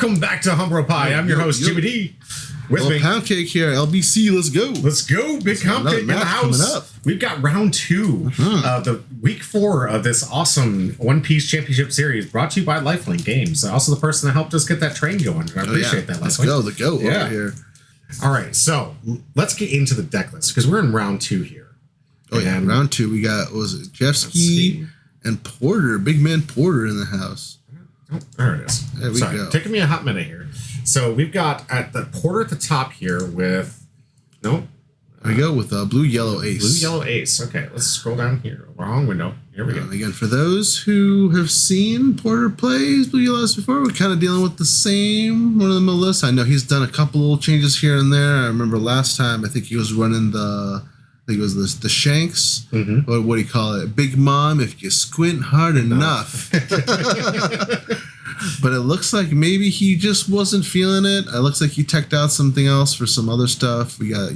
Welcome back to Humbro Pie. I'm your host, Jimmy D. With me, Pound Cake here, LBC. Let's go. Let's go, Big Pound Cake in the house. We've got round 2 of the week 4 of this awesome One Piece Championship Series, brought to you by LifeLink Games. Also, the person that helped us get that train going. I appreciate that. Let's go. The goat over here. All right, so let's get into the deck list because we're in round 2 here. Round 2. We got Jeffsky and Porter, Big Man Porter in the house. Oh, there it is. There we go. Taking me a hot minute here. So we've got at the Porter at the top here with There we go with Blue Yellow Ace. Blue Yellow Ace. Okay, let's scroll down here. Wrong window. Here we go. Again, for those who have seen Porter play Blue Yellow Ace before, we're kind of dealing with the same one of the list. I know he's done a couple little changes here and there. I remember last time I think he was running the Shanks. What do you call it? Big Mom if you squint hard enough. But it looks like maybe he just wasn't feeling it. It looks like he teched out something else for some other stuff. We got,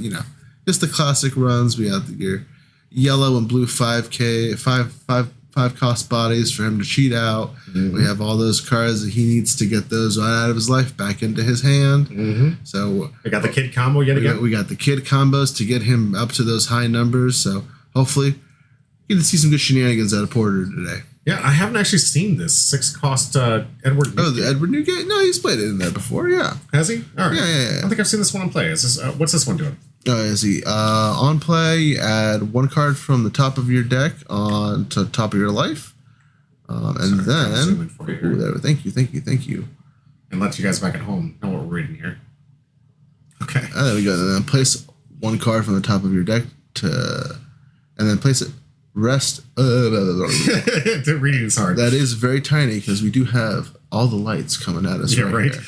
just the classic runs. We got your yellow and blue 5K, five cost bodies for him to cheat out. We have all those cards that he needs to get those right out of his life back into his hand. So we got the kid combo yet again. We got the kid combos to get him up to those high numbers. So hopefully you get to see some good shenanigans out of Porter today. Yeah, I haven't actually seen this 6-cost Edward Newgate. Oh, the Edward Newgate? No, he's played it in there before, yeah. Has he? All right. Yeah. I don't think I've seen this one on play. Is this, what's this one doing? Is he on play? You add one card from the top of your deck on to top of your life. And then, thank you. And let you guys back at home know what we're reading here. Okay. There we go. And then place one card from the top of your deck and then place it. Rest. The reading is hard. That is very tiny because we do have all the lights coming at us. Right here.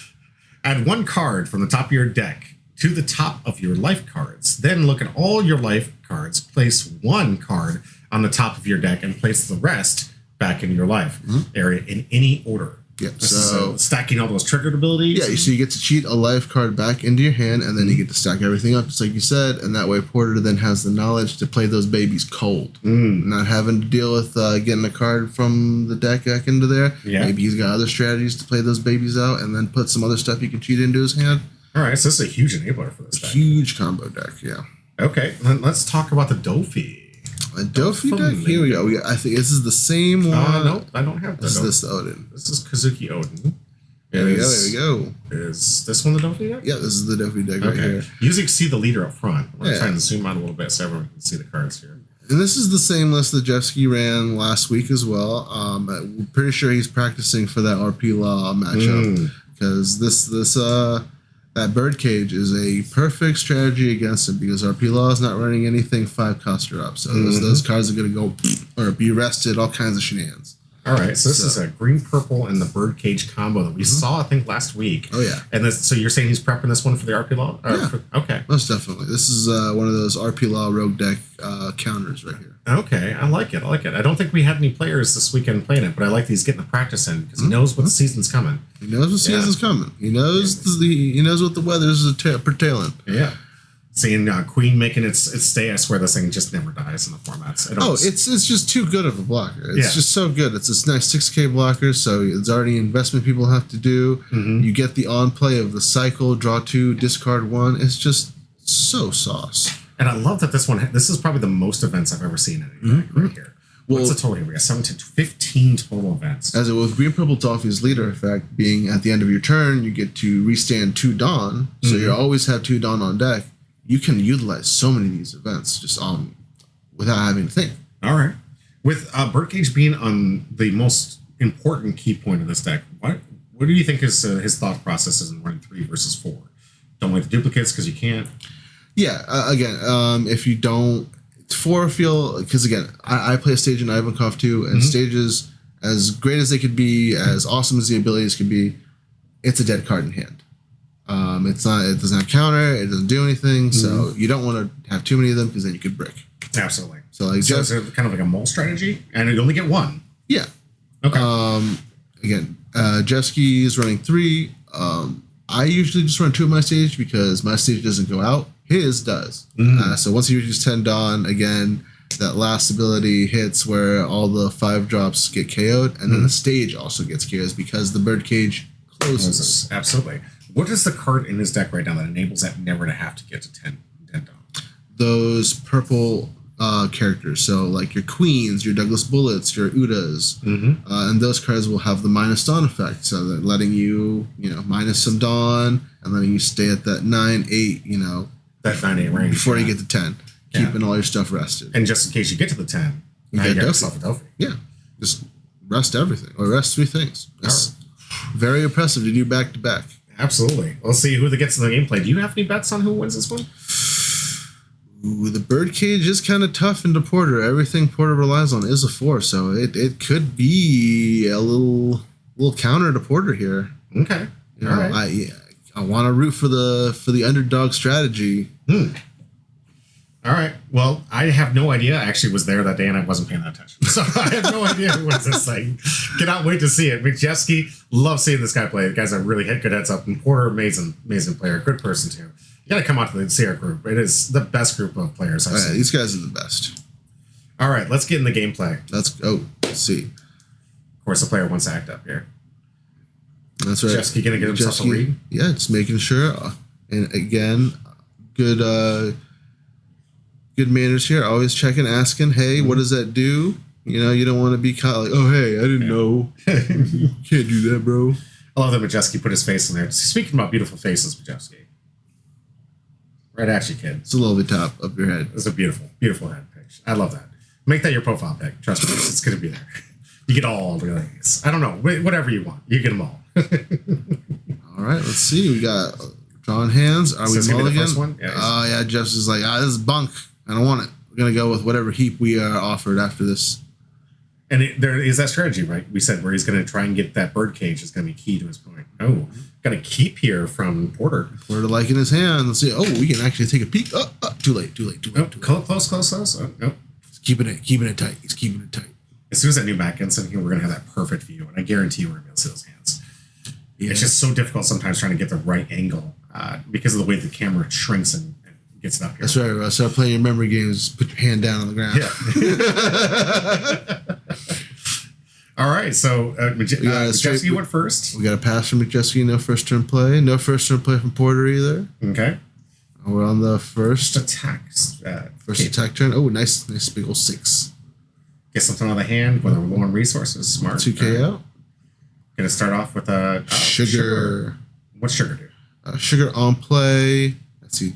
Add one card from the top of your deck to the top of your life cards. Then look at all your life cards. Place one card on the top of your deck and place the rest back in your life area in any order. Yeah. So stacking all those triggered abilities. Yeah. So you get to cheat a life card back into your hand, and then you get to stack everything up, just like you said. And that way, Porter then has the knowledge to play those babies cold, not having to deal with getting a card from the deck back into there. Yeah. Maybe he's got other strategies to play those babies out, and then put some other stuff he can cheat into his hand. All right. So this is a huge enabler for this deck. Huge combo deck. Yeah. Okay. Then let's talk about the Dofi. A Dofi deck? Here we go. I think this is the same one. No, I don't have this. This is Odin. This is Kazuki Odin. There we go. Is this one the Dofi deck? Yeah, this is the Dofi deck right here. Usually see the leader up front. I'm trying to zoom out a little bit so everyone can see the cards here. And this is the same list that Jeffsky ran last week as well. I'm pretty sure he's practicing for that RP Law matchup because that Birdcage is a perfect strategy against him because RP Law is not running anything 5-cost or up. So those cards are going to go or be rested, all kinds of shenanigans. All right, so this is a green-purple and the Birdcage combo that we saw, I think, last week. Oh, yeah. And so you're saying he's prepping this one for the RP Law? Okay. Most definitely. This is one of those RP Law Rogue deck counters right here. Okay, I like it. I don't think we had any players this weekend playing it, but I like that he's getting the practice in because he knows what the season's coming. He knows what season's coming. He knows he knows what the weather's pertailing. Yeah. Seeing Queen making its stay, I swear this thing just never dies in the formats. It's just too good of a blocker. It's just so good. It's this nice 6K blocker, so it's already investment people have to do. You get the on play of the cycle, draw 2, discard 1. It's just so sauce. And I love that this is probably the most events I've ever seen in anything right here. What's the total here? We got 7 to 15 total events. As it with Green Purple Dolphy's leader effect being at the end of your turn, you get to restand 2 Dawn, so you always have 2 Dawn on deck. You can utilize so many of these events just without having to think. All right. With Birdcage being on the most important key point of this deck, what do you think is his thought process is in running 3 versus 4? Don't like the duplicates because you can't. Yeah. Again, if you don't 4 feel because again, I play a stage in Ivankov too, and stages as great as they could be, as awesome as the abilities could be, it's a dead card in hand. It doesn't have counter, it doesn't do anything, so you don't want to have too many of them because then you could brick. Absolutely. So it's kind of like a mole strategy, and you only get 1. Yeah. Okay. Again, Jeffsky is running 3. I usually just run 2 of my stage because my stage doesn't go out. His does. So once he reaches 10 Dawn, again, that last ability hits where all the 5 drops get KO'd, and then the stage also gets KO'd because the Birdcage closes. Absolutely. What is the card in his deck right now that enables that never to have to get to 10 down? Those purple characters. So like your Queens, your Douglas Bullets, your Udas. And those cards will have the minus Dawn effect. So they're letting you, minus some Dawn and letting you stay at that 9-8, That 9-8 range. Before you get to 10. Keeping all your stuff rested. And just in case you get to the 10, now you got yourself a Dofi. Yeah. Just rest everything. Or rest 3 things. That's very impressive to do back to back. Absolutely. We'll see who gets in the gameplay. Do you have any bets on who wins this one? Ooh, the Birdcage is kind of tough into Porter. Everything Porter relies on is a 4, so it could be a little counter to Porter here. Okay. All right. I want to root for the underdog strategy. All right. Well, I have no idea. I actually was there that day and I wasn't paying that attention. So I have no idea who wins this thing. Cannot wait to see it. Majewski, love seeing this guy play. The guys are really hit good heads up. And Porter, amazing player. Good person, too. You got to come out to see our group. It is the best group of players I've seen. These guys are the best. All right. Let's get in the gameplay. Let's see. Of course, the player wants to act up here. That's right. Majewski going to get himself a read? Yeah, just making sure. And again, good manners here. Always checking, asking, hey, what does that do? You don't want to be caught like, oh, hey, I didn't know. You can't do that, bro. I love that Majewski put his face in there. Speaking about beautiful faces, Majewski. Right at you, kid. It's a little bit top of your head. It's a beautiful, beautiful head picture. I love that. Make that your profile pic. Trust me, it's going to be there. You get all the things. I don't know. Whatever you want. You get them all. All right, let's see. We got drawn hands. Are we mulligan? Oh, yeah. Jeff's is like, this is bunk. I don't want it. We're going to go with whatever heap we are offered after this. And there is that strategy, right? We said where he's going to try and get that birdcage is going to be key to his point. Oh, got a keep here from Porter. Porter like in his hand. Let's see. Oh, we can actually take a peek. Oh, too late. Close. Oh, nope. He's keeping it tight. As soon as that new back ends in here, we're going to have that perfect view. And I guarantee you we're going to be able to see those hands. Yeah. It's just so difficult sometimes trying to get the right angle because of the way the camera shrinks and gets it up here. That's right, Russ. Start playing your memory games. Put your hand down on the ground. Yeah. All right. So, Majewski went first. We got a pass from Majewski. No first turn play. No first turn play from Porter either. Okay. We're on the first attack. Attack turn. Oh, nice big old 6. Get something on the hand when they're low on resources. Smart. 2K out. Gonna start off with a sugar. What's sugar do? Sugar on play. Let's see.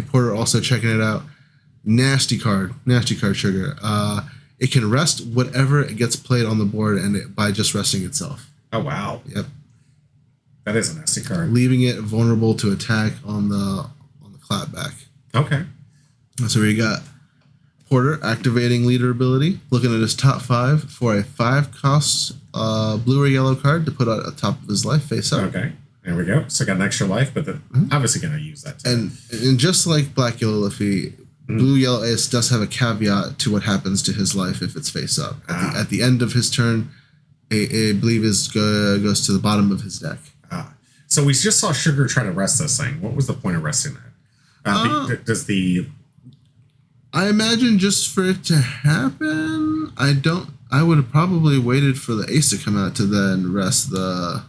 Porter also checking it out. Nasty card, sugar. It can rest whatever it gets played on the board by just resting itself. Oh, wow. Yep. That is a nasty card. Leaving it vulnerable to attack on the clapback. Okay. So we got Porter activating leader ability, looking at his top 5 for a 5-cost blue or yellow card to put at the top of his life face up. Okay. There we go. So got an extra life, but obviously going to use that too. And just like Black Yellow Liffy, Blue Yellow Ace does have a caveat to what happens to his life if it's face up. At the end of his turn, I believe goes to the bottom of his deck. So we just saw Sugar try to rest this thing. What was the point of resting that? I imagine just for it to happen. I would have probably waited for the ace to come out to then rest the.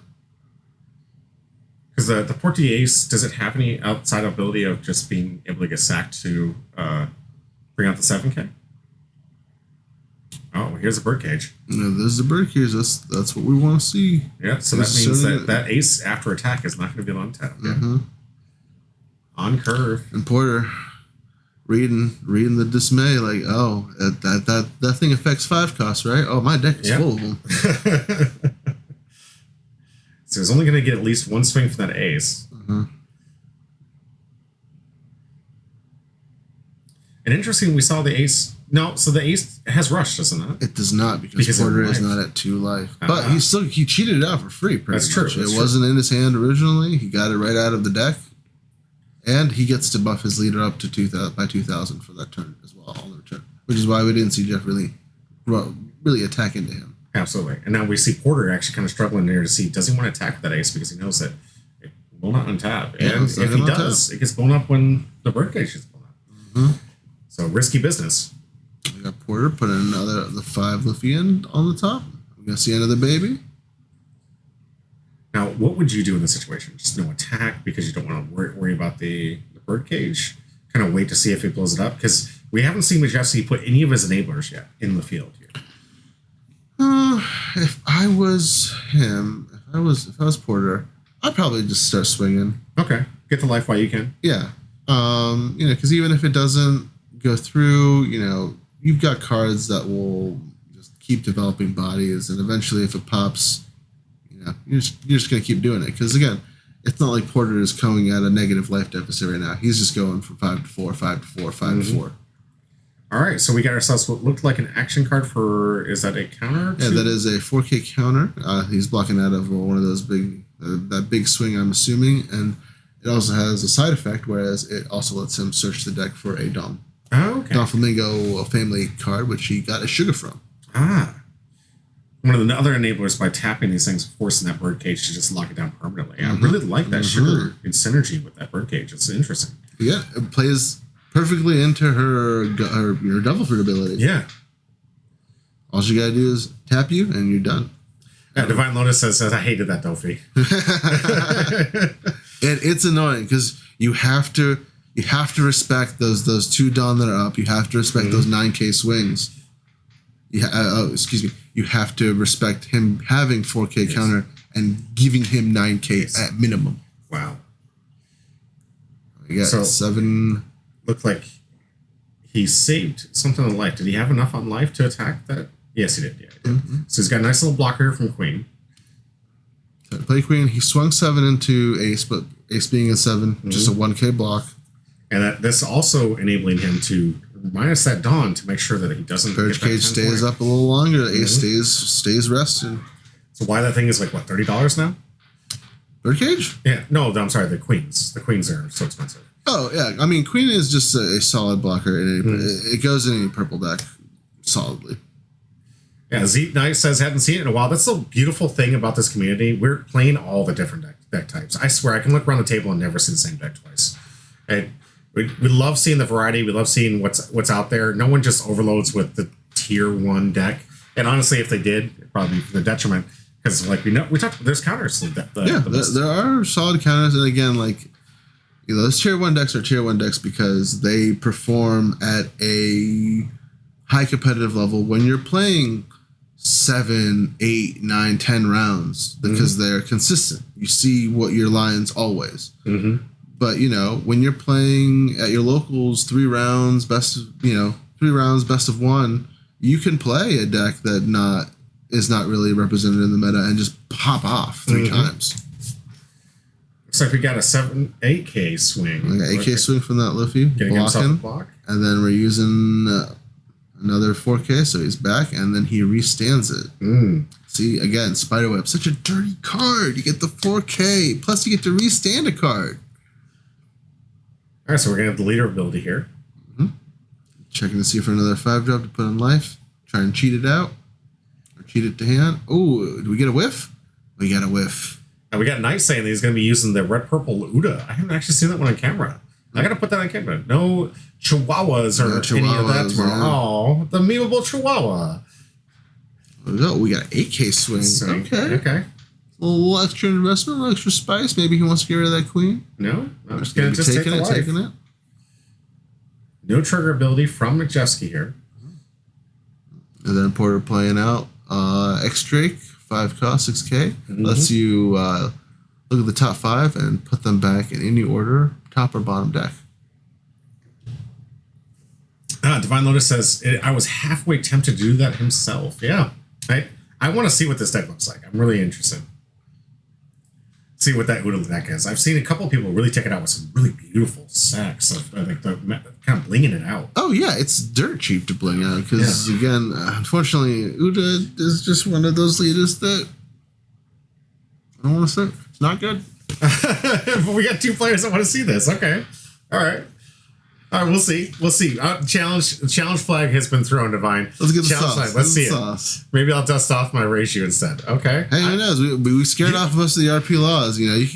Because the Portgas, does it have any outside ability of just being able to get sacked to bring out the 7K? Oh, here's a birdcage. No, there's the birdcage. That's what we want to see. Yeah, so that means that ace after attack is not going to be on tap. Yeah. On curve. And Porter reading the dismay, like, oh, that thing affects 5 costs, right? Oh, my deck is full of them. So he's only going to get at least one swing from that ace. And interesting, we saw the ace. No, so the ace has rush, doesn't it? It does not because Porter is not at 2 life. But he cheated it out for free. That's true. It wasn't in his hand originally. He got it right out of the deck, and he gets to buff his leader up to 2,000 for that turn as well on the return, which is why we didn't see Jeff really attack into him. Absolutely. And now we see Porter actually kind of struggling there to see, does he want to attack that ace because he knows that it will not untap. And if he does, it gets blown up when the birdcage gets blown up. So risky business. We got Porter putting the 5 Liffy in on the top. We're going to see another baby. Now, what would you do in this situation? Just no attack because you don't want to worry about the birdcage? Kind of wait to see if he blows it up? Because we haven't seen Majesty put any of his enablers yet in the field here. If I was him, if I was Porter, I'd probably just start swinging. Okay. Get the life while you can. Yeah. Because even if it doesn't go through, you've got cards that will just keep developing bodies, and eventually if it pops, you're just going to keep doing it. Because again, it's not like Porter is going at a negative life deficit right now. He's just going from 5 to 4, 5 to 4, 5 to 4. All right, so we got ourselves what looked like an action card for, is that a counter? Yeah, that is a 4K counter. He's blocking out of one of those that big swing, I'm assuming. And it also has a side effect, whereas it also lets him search the deck for a Dom. Oh, okay. Donflamingo family card, which he got a sugar from. One of the other enablers by tapping these things, forcing that birdcage to just lock it down permanently. I really like that sugar in synergy with that birdcage. It's interesting. Yeah, it plays perfectly into her Devil Fruit ability. Yeah. All you gotta do is tap you, and you're done. Yeah, Divine Lotus says, I hated that Dofi. And it's annoying because you have to respect those 2 Dawn that are up. You have to respect those 9K swings. You have to respect him having 4K counter and giving him 9K at minimum. Wow. We got 7. Looked like he saved something on life. Did he have enough on life to attack that? Yes, he did. Yeah, he did. So he's got a nice little blocker here from Queen. So play Queen. He swung 7 into Ace, but Ace being a 7, just a 1K block. And this also enabling him to minus that Dawn to make sure that he doesn't. Birdcage stays up a little longer. Ace stays rested. So why that thing is like what, $30 now? Birdcage? Yeah. No, I'm sorry. The Queens. The Queens are so expensive. Oh yeah, I mean Queen is just a solid blocker. It goes in any purple deck solidly. Yeah, Z Knight says hadn't seen it in a while. That's the beautiful thing about this community. We're playing all the different deck types. I swear I can look around the table and never see the same deck twice. We love seeing the variety. We love seeing what's out there. No one just overloads with the tier 1 deck. And honestly, if they did, it'd probably be for the detriment. Because like we talked, there's counters. There are solid counters, and again, like those tier 1 decks are tier 1 decks because they perform at a high competitive level when you're playing 7, 8, 9, 10 rounds because they're consistent. You see what your lines always. But when you're playing at your locals 3 rounds, best of 1, you can play a deck that is not really represented in the meta and just pop off 3 times. Looks like we got a 8K swing. We got 8K swing from that Luffy. Getting himself a block. And then we're using another 4K, so he's back, and then he restands it. See, again, Spiderweb, such a dirty card. You get the 4K, plus you get to restand a card. All right, so we're going to have the leader ability here. Checking to see for another 5-drop to put on life. Try and cheat it out. Or cheat it to hand. Oh, do we get a whiff? We got a whiff. And we got Knight saying that he's going to be using the red-purple Uda. I haven't actually seen that one on camera. I got to put that on camera. No Chihuahuas or any of that tomorrow. Yeah. Oh, the memeable Chihuahua. Oh, we got an 8K swing. Okay. A little extra investment, a little extra spice. Maybe he wants to get rid of that queen. No, I'm just going to take it. No trigger ability from Majewski here. And then Porter playing out X-Drake, 5 cost, 6K. Lets you look at the top 5 and put them back in any order, top or bottom deck. Divine Lotus says, I was halfway tempted to do that himself. Yeah. I want to see what this deck looks like. I'm really interested. See what that Uda deck is. I've seen a couple of people really take it out with some really beautiful sacks of like the kind of blinging it out. Oh yeah, it's dirt cheap to bling out because again, unfortunately, Uda is just one of those leaders that I don't want to say it's not good. But we got 2 players that want to see this. Okay, all right. We'll see. Challenge flag has been thrown, Divine. Let's get the challenge sauce. flag. Let's see it. Maybe I'll dust off my ratio instead. Okay. Hey, who knows? We scared off most of the RP laws. You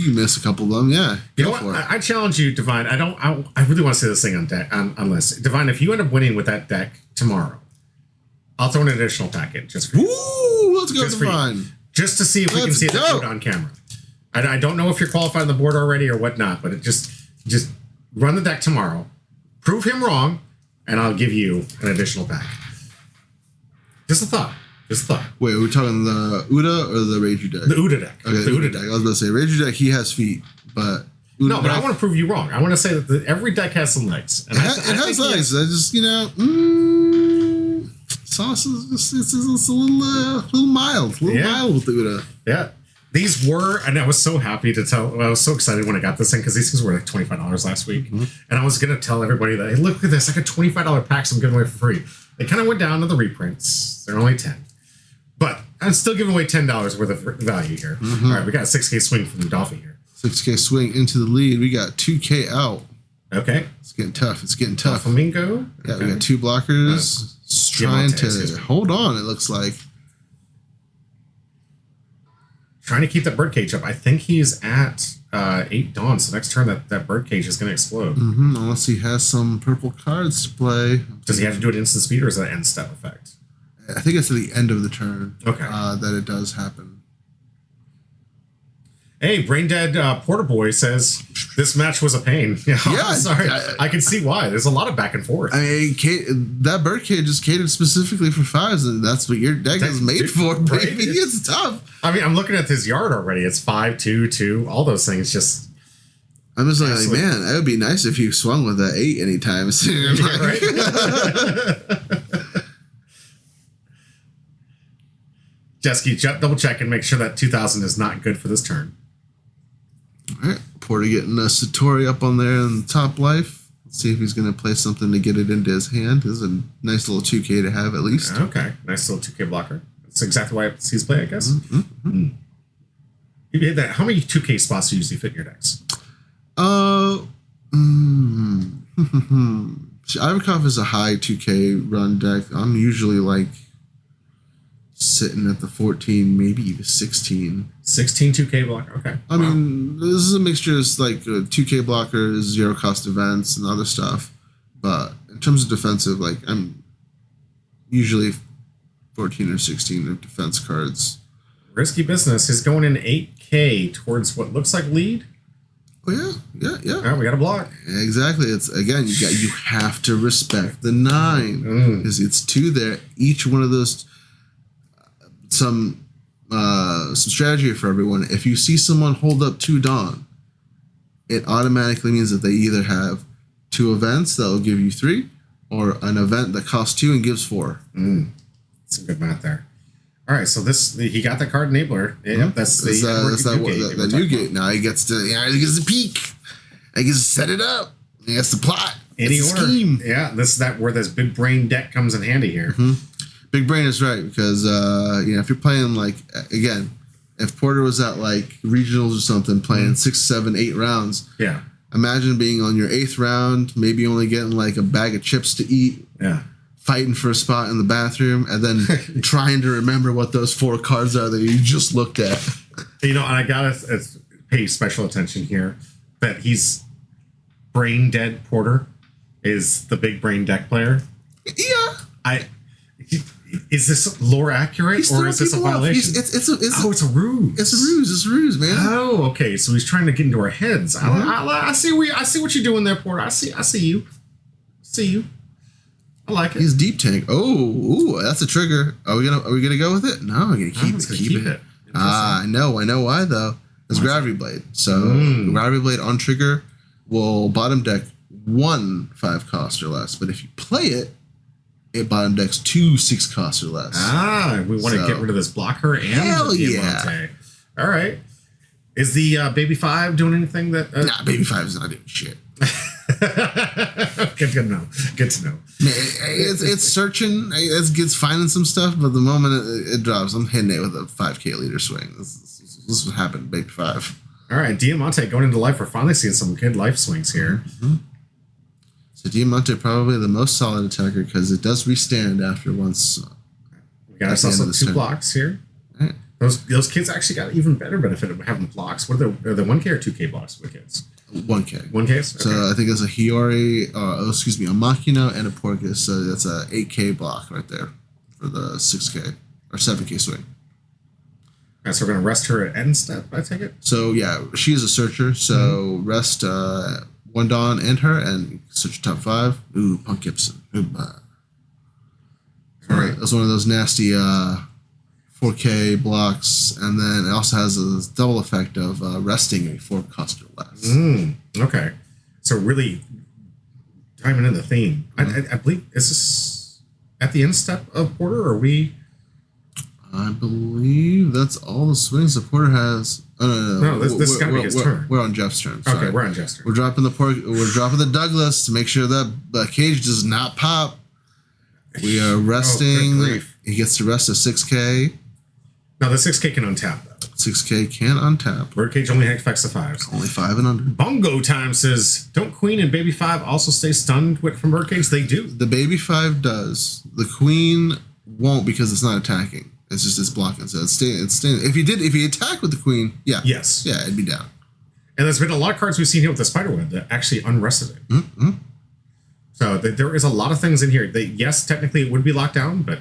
can miss a couple of them. Yeah. You know what? I challenge you, Divine. I really want to see this thing on list. Divine, if you end up winning with that deck tomorrow, I'll throw an additional packet just for you. Ooh, let's go, Divine. just to see if we can see that on camera. I don't know if you're qualified on the board already or whatnot, but it just run the deck tomorrow, prove him wrong, and I'll give you an additional pack. Just a thought. Wait, are we talking the Uda or the Reiju deck? The Uda deck. Okay, the Uda deck. I was about to say Reiju deck. He has feet, but no, but I want to prove you wrong. I want to say that every deck has some legs. And it has legs. I just sauce is it's a little mild, mild with the Uda. Yeah. These were, and I was so happy to tell, I was so excited when I got this thing because these things were like $25 last week. Mm-hmm. And I was going to tell everybody that, hey, look at this, like a $25 pack I'm giving away for free. They kind of went down to the reprints. They're only 10. But I'm still giving away $10 worth of value here. Mm-hmm. All right, we got a 6K swing from Dolphy here. 6K swing into the lead. We got 2K out. Okay. It's getting tough. Flamingo. Yeah, okay. We got 2 blockers. Trying to hold on, it looks like. Trying to keep that birdcage up. I think he's at 8 Dawn, so next turn that birdcage is going to explode. Mm-hmm. Unless he has some purple cards to play. Does he have to do it instant speed, or is that an end step effect? I think it's at the end of the turn. Okay. That it does happen. Hey, Brain Dead Porter Boy says this match was a pain. Yeah, sorry. I can see why. There's a lot of back and forth. I mean, that birdcage is catered specifically for 5s, and that's what your deck is made for, baby. Right? It's tough. I mean, I'm looking at his yard already. It's 5, 2, 2, all those things. Just. I'm just like, man, it would be nice if you swung with that 8 anytime soon. Yeah, right? Jesky, double check and make sure that 2000 is not good for this turn. All right, Porter getting a Satori up on there in the top life. Let's see if he's going to play something to get it into his hand. This is a nice little 2K to have at least. Okay, nice little 2K blocker. That's exactly why he's play, I guess. Mm-hmm. How many 2K spots do you usually fit in your decks? Iverkov is a high 2K run deck. I'm usually like sitting at the 14, maybe even 16. 16 2K blocker. Okay. I mean, this is a mixture of like 2K blockers, 0 cost events, and other stuff. But in terms of defensive, like I'm usually 14 or 16 of defense cards. Risky business is going in 8K towards what looks like lead. Oh yeah. All right, we got a block. Exactly. It's again, you have to respect the 9 because it's 2 there. Each one of those. Some strategy for everyone. If you see someone hold up 2 Dawn, it automatically means that they either have 2 events that will give you 3, or an event that costs 2 and gives 4. That's some good math there. All right, so he got the card enabler. Yep, that's the new gate. Now he gets to peek. He gets to set it up. He has to plot. Any order. Scheme. Yeah, this is where this big brain deck comes in handy here. Mm-hmm. Big brain is right because if you're playing like again, if Porter was at like regionals or something playing 6, 7, 8 rounds, yeah. Imagine being on your 8th round, maybe only getting like a bag of chips to eat, fighting for a spot in the bathroom, and then trying to remember what those 4 cards are that you just looked at. And I gotta pay special attention here that he's Brain Dead Porter is the big brain deck player. Yeah, is this lore accurate or is this a violation? It's a ruse. It's a ruse, man. Oh, okay. So he's trying to get into our heads. Mm-hmm. I see what you're doing there, Porter. I see you. I like it. He's deep tank. Oh, that's a trigger. Are we gonna go with it? No, I'm gonna keep it. I know why though. It's Gravity Blade. So Gravity Blade on trigger will bottom deck 1 5 cost or less. But if you play it, it bottom decks 2 6 costs or less. We want to get rid of this blocker and hell the yeah. All right. Is the Baby 5 doing anything that? Nah, Baby 5 is not doing shit. Good to know. Man, it's searching. It's finding some stuff, but the moment it drops, I'm hitting it with a 5K leader swing. This is what happened. Baby 5. All right, Diamante going into life. We're finally seeing some good life swings here. Mm-hmm. So Diamante probably the most solid attacker because it does restand after once. We got ourselves 2 blocks here. Right. Those kids actually got even better benefit of having blocks. What are the 1K or 2K blocks for the kids? 1K. 1K? Okay. So I think it's a Hiyori, a Makino, and a Portgas. So that's a 8K block right there for the 6K or 7K swing. All right, so we're going to rest her at end step, I take it? So, yeah, she is a searcher. So, rest one Dawn and her, and search top 5. Ooh, Punk Gibson. All right. That's one of those nasty 4K blocks. And then it also has a double effect of resting before cost or less. Okay. So, really diving into the theme. I believe, is this at the end step of Porter, or are we... I believe that's all the swings the Porter has. No, this has got to be his turn. We're on Jeff's turn. Sorry. Okay, we're on Jeff's turn. We're dropping the Douglas to make sure that the cage does not pop. We are resting. He gets to rest a 6K. Now, the 6K can untap, though. 6K can untap. Birdcage only affects the 5s. Only 5 and under. Bongo Time says, don't Queen and Baby 5 also stay stunned from Birdcage? They do. The Baby 5 does. The Queen won't because it's not attacking. It's just it's blocking. So it's staying. If he attacked with the Queen, yeah. Yes. Yeah, it'd be down. And there's been a lot of cards we've seen here with the Spiderweb that actually unrested it. Mm-hmm. So there is a lot of things in here. Yes, technically it would be locked down, but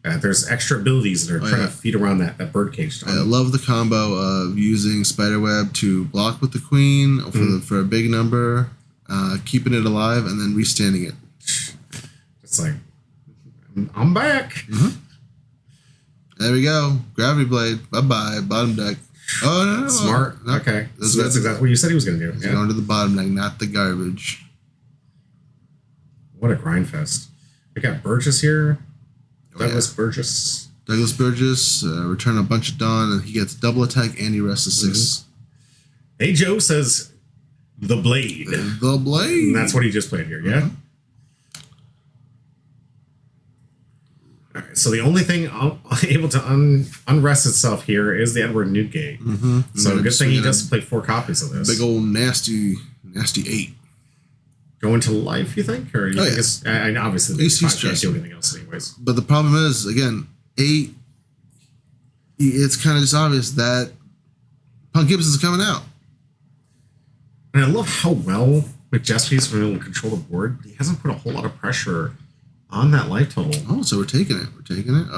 there's extra abilities that are trying to feed around that Birdcage. I love the combo of using Spiderweb to block with the Queen for a big number, keeping it alive, and then restanding it. It's like, I'm back. Mm-hmm. There we go. Gravity Blade. Bye-bye. Bottom deck. Oh, no. Smart. No. Okay. So that's exactly what you said he was going to do. He's going to the bottom deck, not the garbage. What a grind fest. We got Burgess here. Douglas Burgess. Douglas Burgess. Return a bunch of Dawn, and he gets double attack, and he rests a 6. Hey, Joe says, the Blade. The Blade. And that's what he just played here, yeah? Mm-hmm. All right, so the only thing able to unrest itself here is the Edward Newgate. Mm-hmm. So good thing he just played 4 copies of this. Big old nasty 8. Going to life, you think? Or you think it's... obviously, the can't do anything else anyways. But the problem is, again, 8, it's kind of just obvious that Punk Gibson's coming out. And I love how well McJespy's been able to control the board. He hasn't put a whole lot of pressure on that life total. Oh, so we're taking it.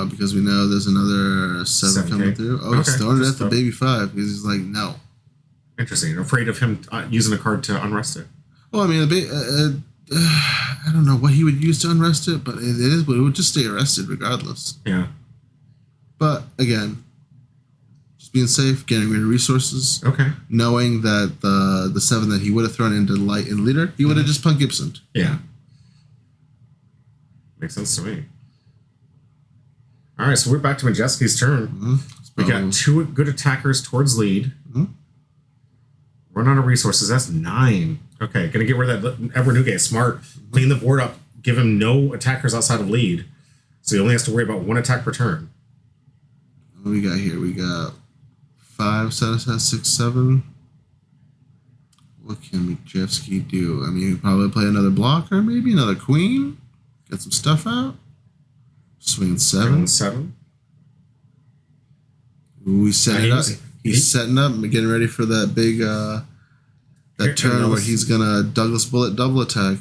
Because we know there's another 7 coming through. Oh, he's throwing it at the Baby 5 because he's like, no. Interesting. Afraid of him using a card to unrest it. Well, I mean, I don't know what he would use to unrest it, but it would just stay arrested regardless. Yeah. But again, just being safe, getting rid of resources. Okay. Knowing that the 7 that he would have thrown into light and leader, he would have just Punk Gibsoned. Yeah. Makes sense to me. All right, so we're back to Majeski's turn. Mm-hmm. We got 2 good attackers towards lead. Mm-hmm. Run out of resources. That's 9. Okay, gonna get rid of that Edward Newgate. Smart. Mm-hmm. Clean the board up. Give him no attackers outside of lead. So he only has to worry about 1 attack per turn. What we got here? We got 5, 6, 7. What can McJeffsky do? I mean, he'd probably play another blocker, maybe another Queen. Get some stuff out. Swing 7. 7. Ooh, he's setting up. He's setting up and getting ready for that big turn where he's gonna Douglas Bullet double attack.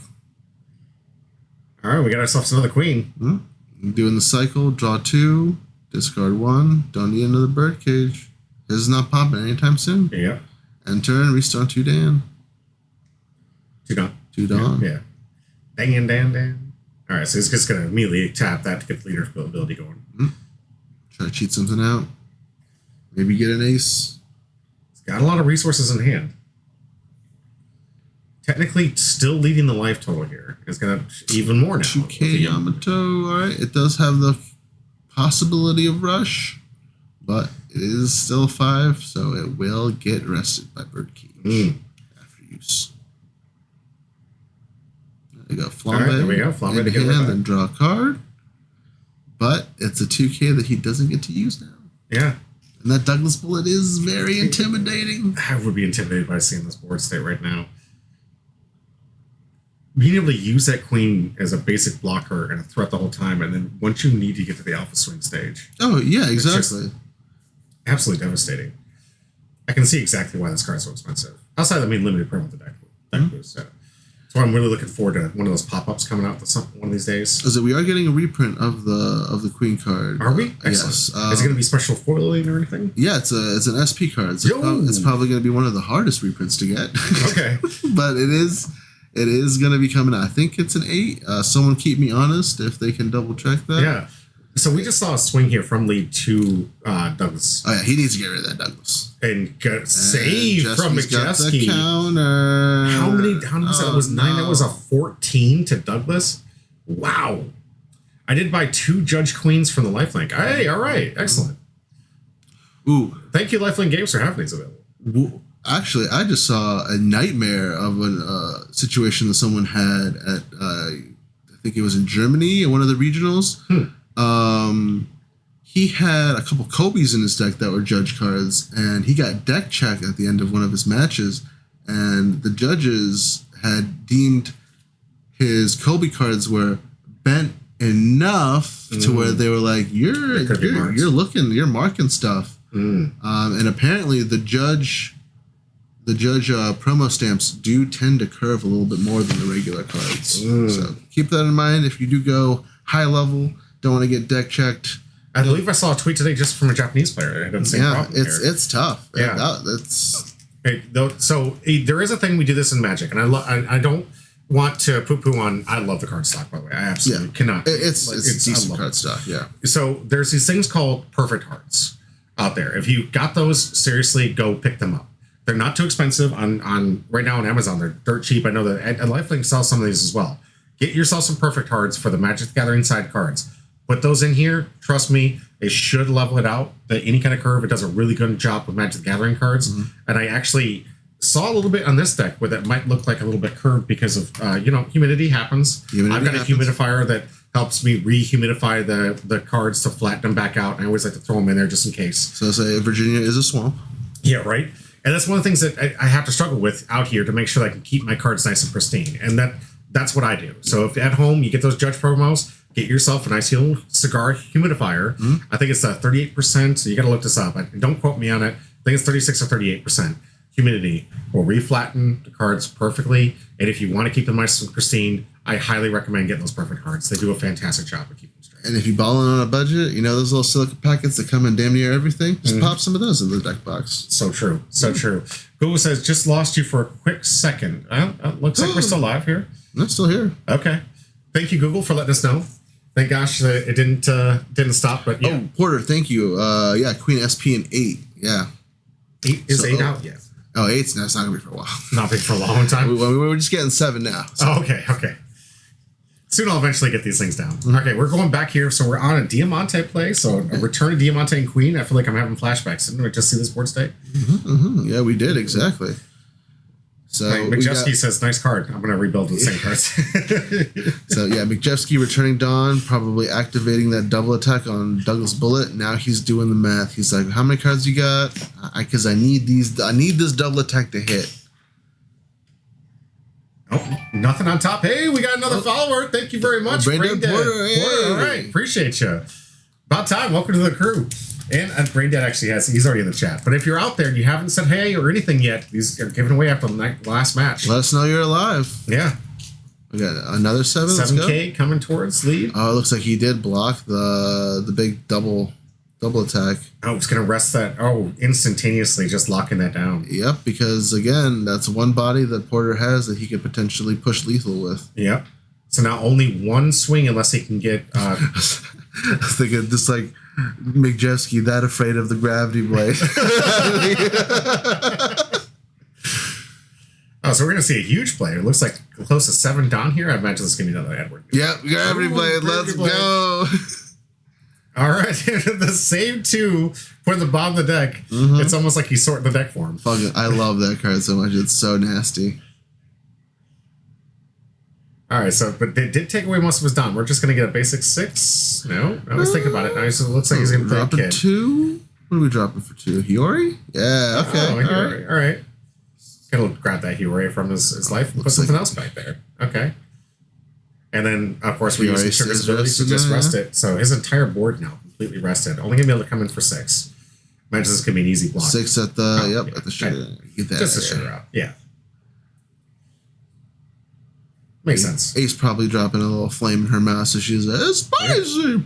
All right, we got ourselves another Queen. Mm-hmm. Doing the cycle. Draw 2. Discard 1. Don't need another Birdcage. This is not popping anytime soon. Yeah. End turn. Restart 2 Dan. 2 Dawn. 2 Dawn. Yeah. Dan. All right, so he's just going to immediately tap that to get the leader's ability going. Mm-hmm. Try to cheat something out. Maybe get an ace. He's got a lot of resources in hand. Technically, still leading the life total here. He's got even more now. 2K Yamato. All right, it does have the possibility of rush, but it is still 5, so it will get rested by Birdcage after use. We got Flambe. All right, there we go. Flambe to get rid of and draw a card. But it's a 2K that he doesn't get to use now. Yeah. And that Douglas Bullet is very intimidating. I would be intimidated by seeing this board state right now. Being able to use that Queen as a basic blocker and a threat the whole time, and then once you need to get to the alpha swing stage. Oh, yeah, exactly. Absolutely devastating. I can see exactly why this card's so expensive. Outside of the main limited print with the deck boost. So. So I'm really looking forward to one of those pop-ups coming out one of these days. Is it we are getting a reprint of the Queen card? Are we? Excellent. Yes. Is it going to be special foiling or anything? Yeah, it's an SP card. It's probably going to be one of the hardest reprints to get. Okay. But it is going to be coming out. I think it's an 8. Someone keep me honest if they can double check that. Yeah. So we just saw a swing here from Lee to Douglas. Oh yeah, he needs to get rid of that Douglas. And save from McJeffsky. Counter. How many was that? It was 9. That was a 14 to Douglas. Wow. I did buy 2 Judge Queens from the LifeLink. Hey, all right. Excellent. Ooh. Thank you, LifeLink Games, for having these available. Actually, I just saw a nightmare of a situation that someone had at, I think it was in Germany, in one of the regionals. He had a couple Kobe's in his deck that were judge cards, and he got deck checked at the end of one of his matches, and the judges had deemed his Kobe cards were bent enough to where they were like, you're marking stuff. And apparently the judge promo stamps do tend to curve a little bit more than the regular cards. So keep that in mind if you do go high level, don't want to get deck checked. I believe I saw a tweet today just from a Japanese player. I had the same problem. It's tough. Yeah, that's. So there is a thing we do this in Magic, and I don't want to poo-poo on. I love the card stock, by the way. I absolutely cannot. It's decent card stock. Yeah. So there's these things called perfect hearts out there. If you got those, seriously, go pick them up. They're not too expensive on right now on Amazon. They're dirt cheap. I know that and LifeLink sells some of these as well. Get yourself some perfect hearts for the Magic the Gathering side cards. Put those in here. Trust me, it should level it out. Any kind of curve, it does a really good job with Magic the Gathering cards. And I actually saw a little bit on this deck where that might look like a little bit curved because of humidity happens. I've got a humidifier that helps me re-humidify the cards to flatten them back out. And I always like to throw them in there just in case. So say Virginia is a swamp. Yeah, right. And that's one of the things that I have to struggle with out here to make sure that I can keep my cards nice and pristine. And that's what I do. So if at home you get those judge promos, get yourself a nice little cigar humidifier. I think it's 38%. So you got to look this up. Don't quote me on it. I think it's 36 or 38% humidity. Will reflatten the cards perfectly. And if you want to keep them nice and pristine, I highly recommend getting those perfect cards. They do a fantastic job of keeping them straight. And if you're balling on a budget, those little silica packets that come in damn near everything, just pop some of those in the deck box. So true. So true. Google says, just lost you for a quick second. Looks like we're still live here. No, still here. Okay. Thank you, Google, for letting us know. Thank gosh that it didn't stop. But yeah. Oh, Porter, thank you. Queen SP and 8. Yeah. 8 is 8 out yet? Oh, 8's no, it's not gonna be for a while. Not big for a long time. We're just getting 7 now. So. Oh, okay. Soon I'll eventually get these things down. Okay, we're going back here. So we're on a Diamante play. So a return of Diamante and Queen. I feel like I'm having flashbacks. Didn't we just see this board state? Yeah, we did, exactly. So McJeffsky says, nice card. I'm going to rebuild with the same cards. So yeah, McJeffsky returning Dawn, probably activating that double attack on Douglas Bullet. Now he's doing the math. He's like, how many cards you got? Because I need these. I need this double attack to hit. Oh, nothing on top. Hey, we got another follower. Thank you very much, Braindead Porter. All right, appreciate you. About time. Welcome to the crew. And Braindead actually he's already in the chat. But if you're out there and you haven't said hey or anything yet, these are given away after the last match. Let us know you're alive. Yeah. We got another 7. 7K coming towards lead. Oh, it looks like he did block the big double attack. Oh, it's going to rest that. Oh, instantaneously, just locking that down. Yep, because again, that's one body that Porter has that he could potentially push lethal with. Yep. So now only one swing unless he can get... I was thinking just like McJeffsky, that afraid of the gravity blade. Oh, so we're going to see a huge play. It looks like close to 7 down here. I imagine this is going to be another Edward. Yep, gravity blade. Let's go. All right. The same 2 put the bottom of the deck. It's almost like he's sorting the deck for him. Fuck it. I love that card so much. It's so nasty. All right, but they did take away most of his Don. We're just going to get a basic 6. No, I was thinking about it. Now it looks like he's going to drop a 2. What are we dropping for 2? Hiyori? Yeah, okay. Oh, Hiyori. All right. Gonna grab that Hiyori from his life and put something else back there. Okay. And then, of course, we're using Sugar's ability to just rest it. So his entire board now completely rested. Only going to be able to come in for 6. Imagine this could be an easy block. 6 at the, at the sugar. Get that. Just the sugar out. Yeah. Makes sense. Ace probably dropping a little flame in her mouth, so she's like, it's spicy.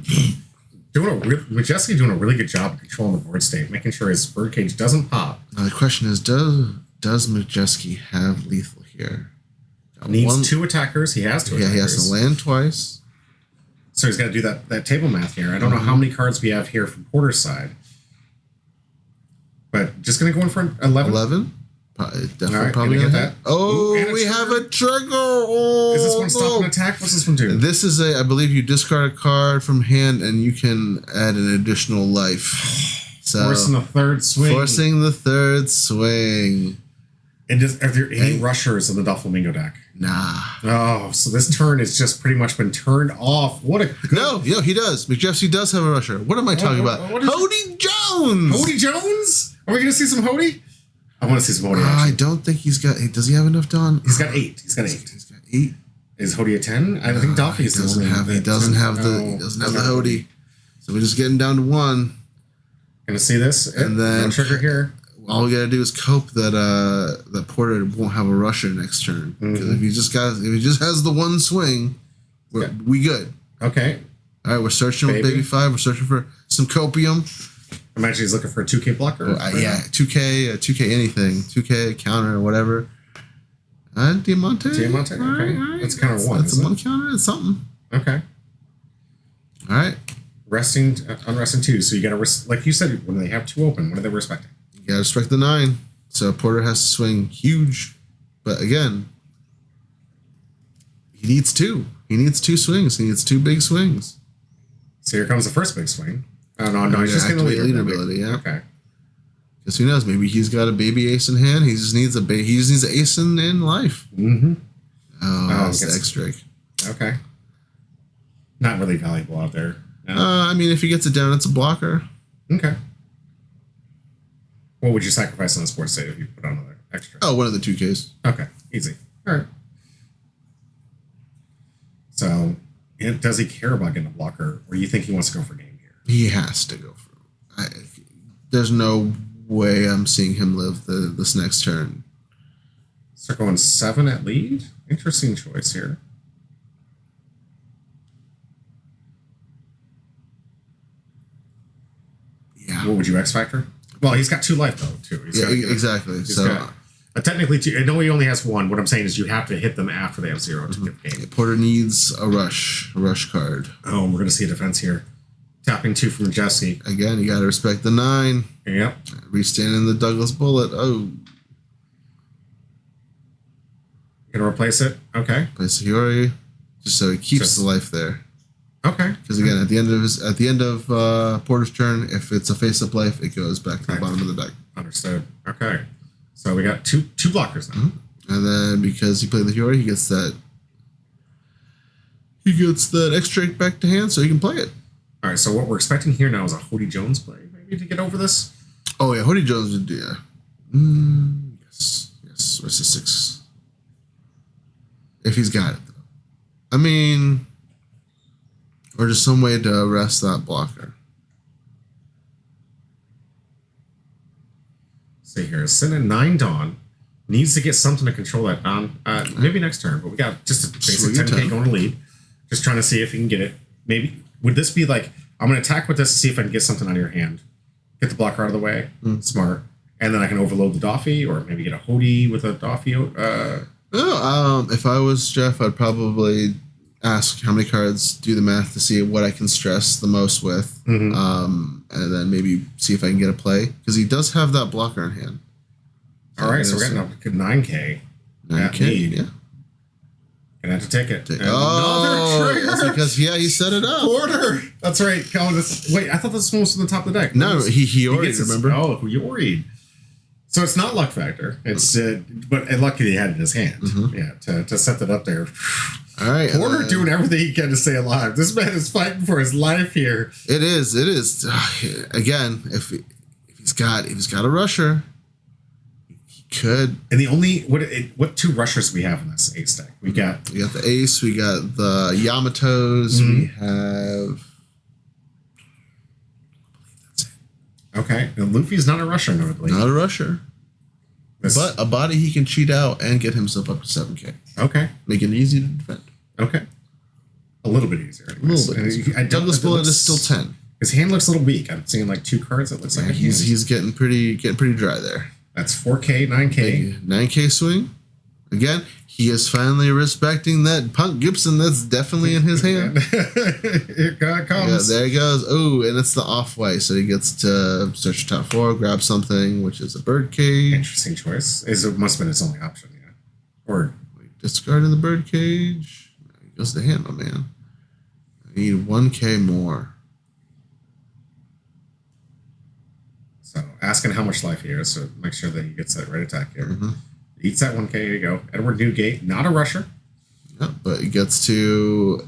Majeski doing a really good job of controlling the board state, making sure his birdcage doesn't pop. Now the question is, does Majeski have lethal here? Needs 2 attackers. He has 2 attackers. Yeah, he has to land twice. So he's got to do that table math here. I don't know how many cards we have here from Porter's side. But just going to go in for 11? 11? Definitely right, probably get that. Oh, Ooh, we have a trigger. Oh, is this one stop an attack? What's this one do? This is I believe you discard a card from hand and you can add an additional life. So Forcing the 3rd swing. Forcing the 3rd swing. And are there any rushers in the Donflamingo deck? Nah. Oh, so this turn has just pretty much been turned off. What a good... No, he does. McJeffsy does have a rusher. What am I talking about? Hody Jones! Hody Jones? Are we going to see some Hody? I want to see some Hody. I don't think he's got... Does he have enough Don? He's got 8. He's got 8. Is Hody a 10? I think Donfy's doesn't have the Hody. So we're just getting down to 1. Gonna see this and then no trigger here. All we gotta do is cope that Porter won't have a rusher next turn. Because if he just has the 1 swing, we good. Okay. All right, we're searching with Baby 5. We're searching for some copium. Imagine he's looking for a 2K blocker. Yeah, 2K anything, 2K counter or whatever. Diamante. Okay. All right. That's counter 1. That's a 1 counter. It's something. Okay. All right. Resting, unresting 2. So you got to, like you said, when they have 2 open, what are they respecting? You got to respect the 9. So Porter has to swing huge. But again, he needs 2. He needs 2 swings. He needs 2 big swings. So here comes the first big swing. Oh, no, he's just going to leader ability, yeah. Okay. Because who knows? Maybe he's got a baby ace in hand. He just needs an ace in life. Mm-hmm. Oh, that's the X-Drake. Okay. Not really valuable out there. No. I mean, if he gets it down, it's a blocker. Okay. What would you sacrifice on the sports state if you put on another extra? Oh, one of the 2Ks. Okay, easy. All right. So, does he care about getting a blocker, or do you think he wants to go for game here? He has to go for it. There's no way I'm seeing him live this next turn. Start going 7 at lead? Interesting choice here. Yeah. What would you X factor? Well, he's got 2 life though too. Exactly. So technically, I know he only has 1. What I'm saying is you have to hit them after they have 0 to get the game. Porter needs a rush card. Oh, we're gonna see a defense here. Tapping 2 from Jesse. Again, you got to respect the 9. Yep. Restand in the Douglas bullet. Oh. Gonna replace it. Okay. Place Hiyori, just so he keeps the life there. Okay. Because again, at the end of Porter's turn, if it's a face-up life, it goes back to the bottom of the deck. Understood. Okay. So we got two blockers now. Mm-hmm. And then because he played the Hiyori, he gets that X-Drake back to hand, so he can play it. All right. So what we're expecting here now is a Hody Jones play, maybe to get over this. Oh yeah, Hody Jones would do. Yeah. Yes. Where's the 6? If he's got it, though. I mean, or just some way to arrest that blocker. See here, send a 9 Dawn. Needs to get something to control that Dawn. Maybe next turn, but we got just a basic 10K going to lead. Just trying to see if he can get it. Maybe, would this be like, I'm going to attack with this to see if I can get something out of your hand. Get the blocker out of the way. Smart. And then I can overload the Doffy, or maybe get a Hody with a Doffy. If I was Jeff, I'd probably ask how many cards, do the math to see what I can stress the most with, and then maybe see if I can get a play, because he does have that blocker in hand. All right, so we're getting up to 9K. 9K, yeah. Gonna have to take it. Another trigger. That's because he set it up. Porter. That's right. Wait, I thought this one was on the top of the deck. No, he already remember. He already. So it's not luck factor. It's but lucky he had it in his hand. Yeah, to set that up there. All right, Porter doing everything he can to stay alive. This man is fighting for his life here. It is. Again, if he's got a rusher, he could. And the only what 2 rushers we have in this ace deck? We got the ace. We got the Yamatos. We have. Okay, and Luffy's not a rusher, notably. Not a rusher. But a body he can cheat out and get himself up to 7K. Okay. Make it easy to defend. Okay. A little bit easier. A little bit easier. Douglas Bullet is still 10. His hand looks a little weak. I'm seeing like 2 cards. It looks like he's getting pretty dry there. That's 4K, 9K. 9K swing. Again, he is finally respecting that Punk Gibson that's definitely in his hand. Here it comes. Yeah, there he goes. Oh, and it's the off-white, so he gets to search top 4, grab something, which is a birdcage. Interesting choice. It must have been its only option, yeah. Or discarded the birdcage. He goes to the hand, my man. I need 1K more. So asking how much life he is, so make sure that he gets that right attack here. Eats that 1K. Here you go. Edward Newgate, not a rusher. Yeah, but he gets to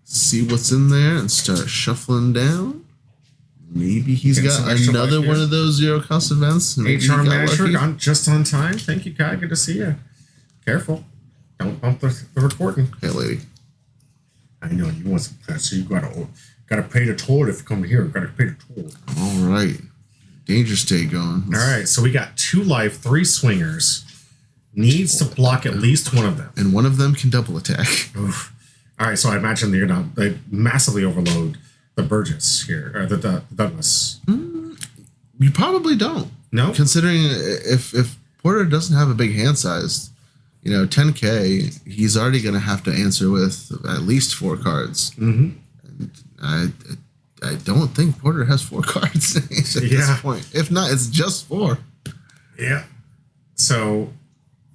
see what's in there and start shuffling down. Maybe he's got another one of those zero cost events. HR manager just on time. Thank you, Kai. Good to see you. Careful. Don't bump the recording. Hey, lady. I know you want some class, so you gotta pay the toll if you come here. Gotta pay the toll. All right. Danger state going. All right, so we got 2 life, 3 swingers. Needs to block at least one of them. And one of them can double attack. Oof. All right, so I imagine they massively overload the Burgess here, or the Douglas. You probably don't. No? Considering if Porter doesn't have a big hand size, 10K, he's already going to have to answer with at least 4 cards. And I don't think Porter has 4 cards at this point. If not, it's just 4. Yeah. So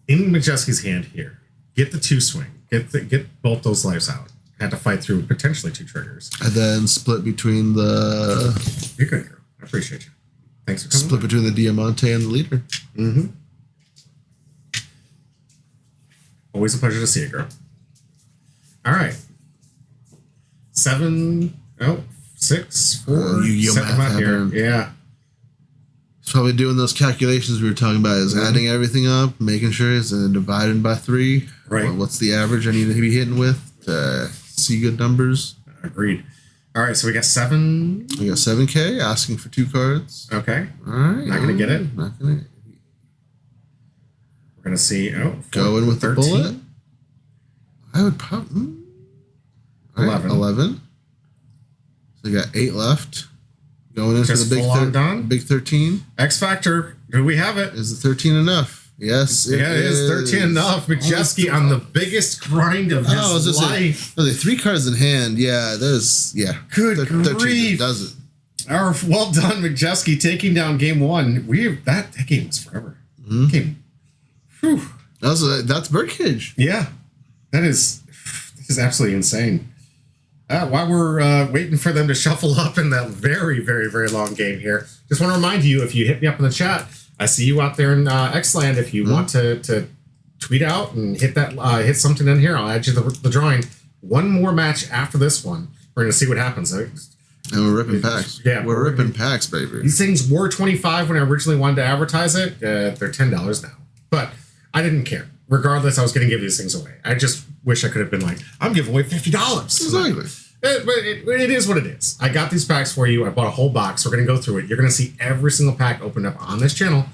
in Majeski's hand here, get the 2 swing. Get both those lives out. Had to fight through potentially 2 triggers. And then split between the... You're good, girl. I appreciate you. Thanks for coming. Split between the Diamante and the leader. Always a pleasure to see you, girl. All right. 7... Oh, 6, 4, you set them up here. Yeah. He's probably doing those calculations we were talking about, is adding everything up, making sure it's divided by 3. Right. Well, what's the average I need to be hitting with to see good numbers? Agreed. All right, so we got 7. We got 7K, asking for 2 cards. Okay. All right. Not going to get it. Not going to. We're going to see. Going with 13. the bullet. I would probably... 11. 11. So we got 8 left. Going into Just the big 13. X Factor. Do we have it? Is the 13 enough? Yes, it is 13 enough. Majeski on the biggest grind of his life. Say, 3 cards in hand. Yeah, there's... Yeah. Good grief. Does it. Well done, Majeski, taking down game 1. That game was forever. Game. Whew. That's Birdcage. Yeah. This is absolutely insane. While we're waiting for them to shuffle up in that very, very, very long game here, just want to remind you, if you hit me up in the chat, I see you out there in Xland. If you want to tweet out and hit something in here, I'll add you the drawing. One more match after this one. We're going to see what happens. And we're ripping packs. Yeah, we're ripping packs, baby. These things were $25 when I originally wanted to advertise it. They're $10 now. But I didn't care. Regardless, I was going to give these things away. I just wish I could have been like, I'm giving away $50. Exactly. But it is what it is. I got these packs for you. I bought a whole box. We're going to go through it. You're going to see every single pack opened up on this channel.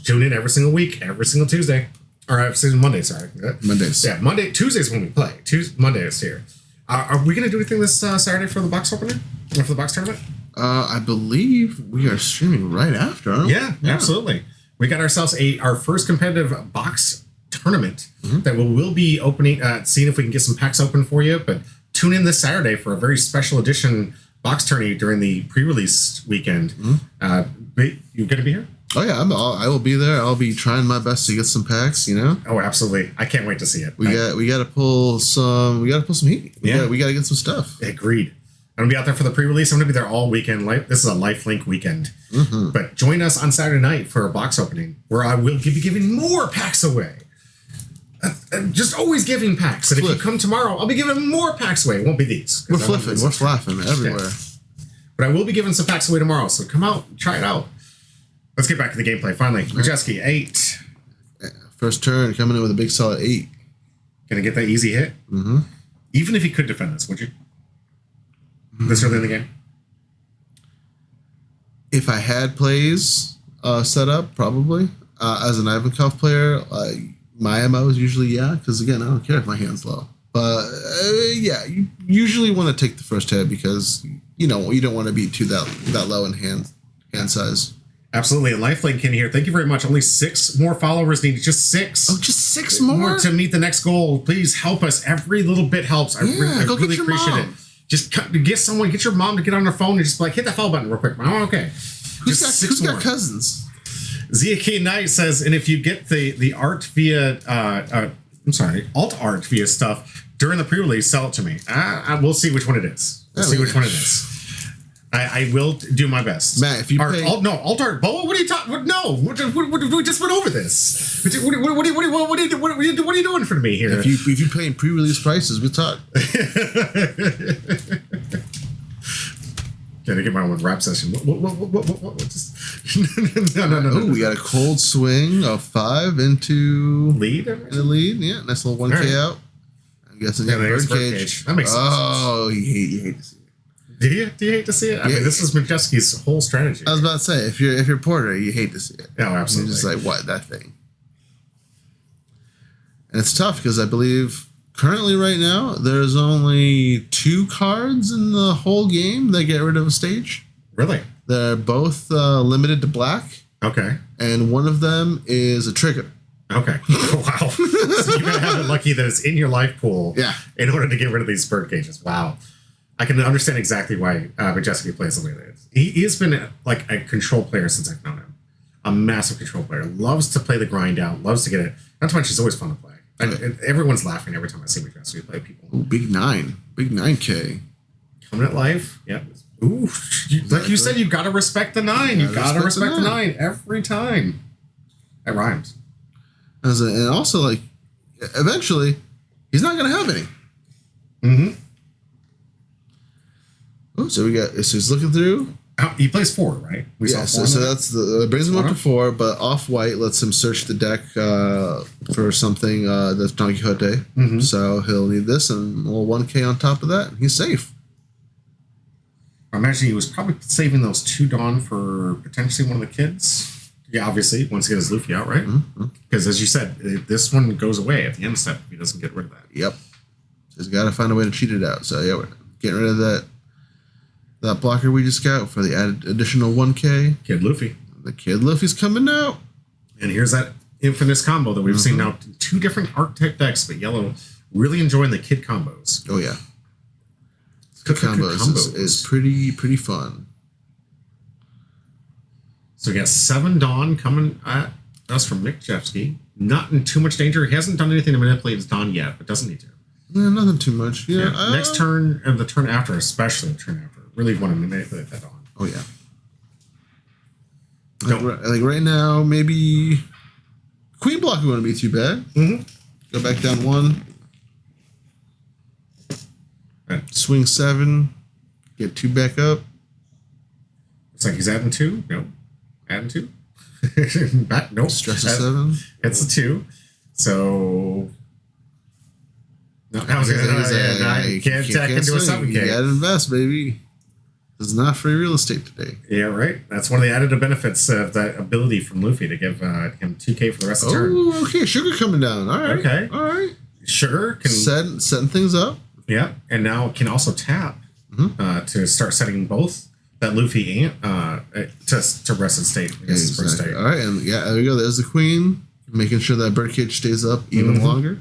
Tune in every single week, every single Tuesday. Or every single Monday, sorry. Mondays. Yeah, Tuesdays when we play. Monday is here. Are we going to do anything this Saturday for the box opener? Or for the box tournament? I believe we are streaming right after, aren't we? Yeah, absolutely. We got ourselves our first competitive box tournament that we'll be opening, seeing if we can get some packs open for you. But tune in this Saturday for a very special edition box tourney during the pre-release weekend. You going to be here? Oh yeah, I will be there. I'll be trying my best to get some packs. Oh, absolutely! I can't wait to see it. We got to pull some heat. We got to get some stuff. Agreed. I'm gonna be out there for the pre-release. I'm gonna be there all weekend. This is a LifeLink weekend. But join us on Saturday night for a box opening where I will be giving more packs away. Just always giving packs. And if you come tomorrow, I'll be giving more packs away. It won't be these. We're flipping. We're flapping everywhere. Yeah. But I will be giving some packs away tomorrow. So come out, try it out. Let's get back to the gameplay. Finally, Majeski 8. First turn coming in with a big solid 8. Gonna get that easy hit. Even if he could defend this, would you? This early in the game? If I had plays set up, probably. As an Ivankov player, my MO is usually because again, I don't care if my hand's low. But you usually want to take the first hit because you don't want to be too that low in hand size. Absolutely. And LifeLink in here. Thank you very much. Only 6 more followers needed. Just 6. Oh, just 6 more to meet the next goal. Please help us. Every little bit helps. I really appreciate it. Just get your mom to get on her phone and just like hit that follow button real quick. Oh, okay. Who's got cousins? ZK Knight says, and if you get the art via alt art via stuff during the pre-release, sell it to me. We'll see which one it is. I will do my best. Matt, if you alt art. Boa, what are you talking? No, we just went over this. What are you doing for me here? If you pay in pre-release prices, we talk. Gotta get my own rap session. What no. Oh, we got a cold swing of 5 into lead. In the lead, yeah, nice little 1K right. out. I'm guessing birdcage. That makes sense. Oh, you hate to see it. Do you hate to see it? I mean, this is Majeski's whole strategy. I was about to say, if you're Porter, you hate to see it. Oh, absolutely. You're just like, what, that thing? And it's tough because I believe currently right now, there's only 2 cards in the whole game that get rid of a stage. Really? They're both limited to black. Okay. And one of them is a trigger. Okay. Wow. So you gotta have it lucky that it's in your life pool in order to get rid of these bird cages. Wow. I can understand exactly why Majeski plays the way that is. He has been like a control player since I've known him. A massive control player. Loves to play the grind out. Loves to get it. Not to mention, he's always fun to play. And everyone's laughing every time I see Majeski play people. Ooh, big 9K. Coming at life. Yep. Ooh. Like you said, you got to respect the 9. You got to respect the 9 every time. That rhymes. And also, like, eventually, he's not going to have any. Mm-hmm. Oh, so he's looking through. He plays 4, right? So that's brings him up to 4, but off-white lets him search the deck for something that's Donquixote. Mm-hmm. So he'll need this and a little 1K on top of that. He's safe. I imagine he was probably saving those 2 Dawn for potentially one of the kids. Yeah, obviously, once he gets his Luffy out, right? Because as you said, this one goes away at the end step if he doesn't get rid of that. Yep. So he's got to find a way to cheat it out. So yeah, we're getting rid of that blocker we just got for the added additional 1K. Kid Luffy. The Kid Luffy's coming out. And here's that infamous combo that we've seen now. 2 different archetype decks, but Yellow really enjoying the kid combos. Oh, yeah. Kid combos is pretty fun. So we got 7 Dawn coming at us from Mick Jeffsky. Not in too much danger. He hasn't done anything to manipulate his Dawn yet, but doesn't need to. Yeah, nothing too much. Yeah. Next turn, and the turn after, especially the turn after, really want to manipulate that Dawn. Oh, yeah. Like right now, maybe Queen block wouldn't be too bad. Mm-hmm. Go back down 1. Right. Swing 7. Get 2 back up. Looks like he's adding 2. No. Adding 2. Back. Nope. Stress of 7. It's a 2. So... No, you can't tack into a 7K. You gotta invest, baby. This is not free real estate today. Yeah, right. That's one of the added benefits of that ability from Luffy to give him 2K for the rest of the turn. Oh, okay. Sugar coming down. All right. Okay. All right. Sugar can... Setting things up. Yeah, and now can also tap to start setting both that Luffy and to rest in state. Exactly. State. All right, and yeah, there we go. There's the Queen, making sure that birdcage stays up even longer.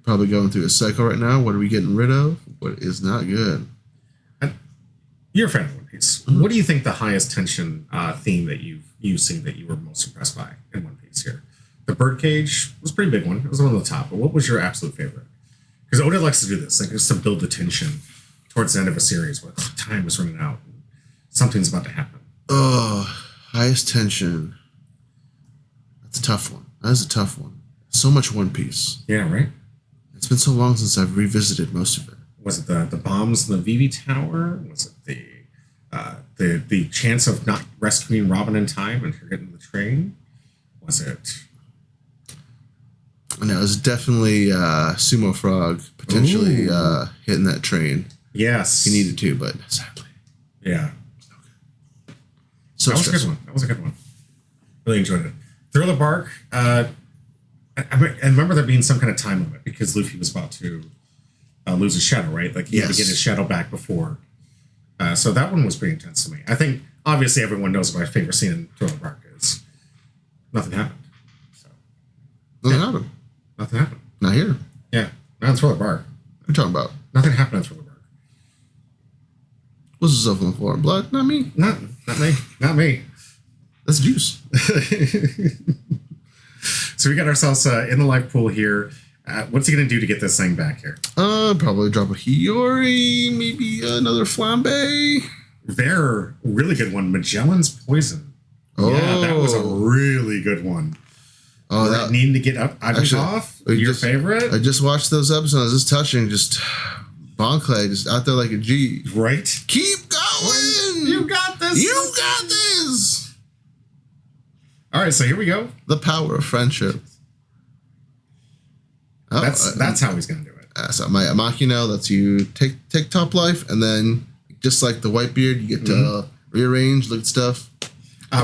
Probably going through a cycle right now. What are we getting rid of? What is not good? You're a fan of One Piece. What do you think the highest tension theme that you've seen that you were most impressed by in One Piece here? The birdcage was a pretty big one. It was one of the top. But what was your absolute favorite? Because Oda likes to do this, like just to build the tension towards the end of a series where time is running out and something's about to happen. Oh, highest tension. That's a tough one. That is a tough one. So much One Piece. Yeah, right? It's been so long since I've revisited most of it. Was it the bombs in the Vivi Tower? Was it the chance of not rescuing Robin in time and her getting the train? Was it? No, it was definitely Sumo Frog potentially hitting that train. Yes. He needed to, but sadly. Yeah. So that was a good one. That was a good one. Really enjoyed it. Thriller Bark. I remember there being some kind of time limit because Luffy was about to lose his shadow, right? Like he had to get his shadow back before. So that one was pretty intense to me. I think obviously everyone knows what my favorite scene in Thriller Bark is. Nothing happened. So Nothing happened. Nothing happened. Not here. Yeah, not in Thriller Bark. What are you talking about? Nothing happened in Thriller Bark. What's the stuff on the floor? Blood? Not me. Not me. Not me. That's juice. So we got ourselves in the life pool here. What's he going to do to get this thing back here? Probably drop a Hiyori, maybe another Flambe. They're really good one. Magellan's Poison. Oh. Yeah, that was a really good one. Oh, that needing to get up off. Your favorite? I just watched those episodes. Just touching, just Bonclay, just out there like a G. Right. Keep going. You got this. You got this. All right, so here we go. The power of friendship. Oh, that's how he's gonna do it. So my Makino lets you take top life, and then just like the Whitebeard, you get to rearrange, look at stuff.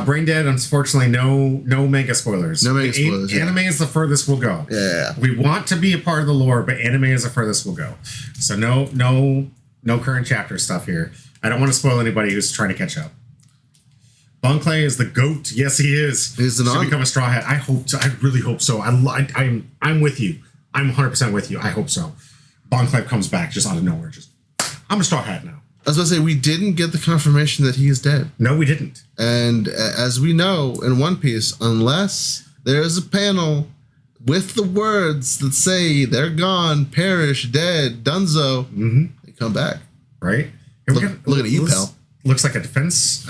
Brain Dead, unfortunately, no mega spoilers. No mega spoilers. Anime is the furthest we'll go. Yeah. We want to be a part of the lore, but anime is the furthest we'll go. So no current chapter stuff here. I don't want to spoil anybody who's trying to catch up. Bonclay is the GOAT. Yes, he is. He's should become a Straw Hat. I hope so. I really hope so. I'm with you. I'm 100% with you. I hope so. Bonclay comes back just out of nowhere. Just I'm a Straw Hat now. I was going to say, we didn't get the confirmation that he is dead. No, we didn't. And as we know in One Piece, unless there's a panel with the words that say they're gone, perish, dead, dunzo, they come back. Right? Look at Epel. Looks like a defense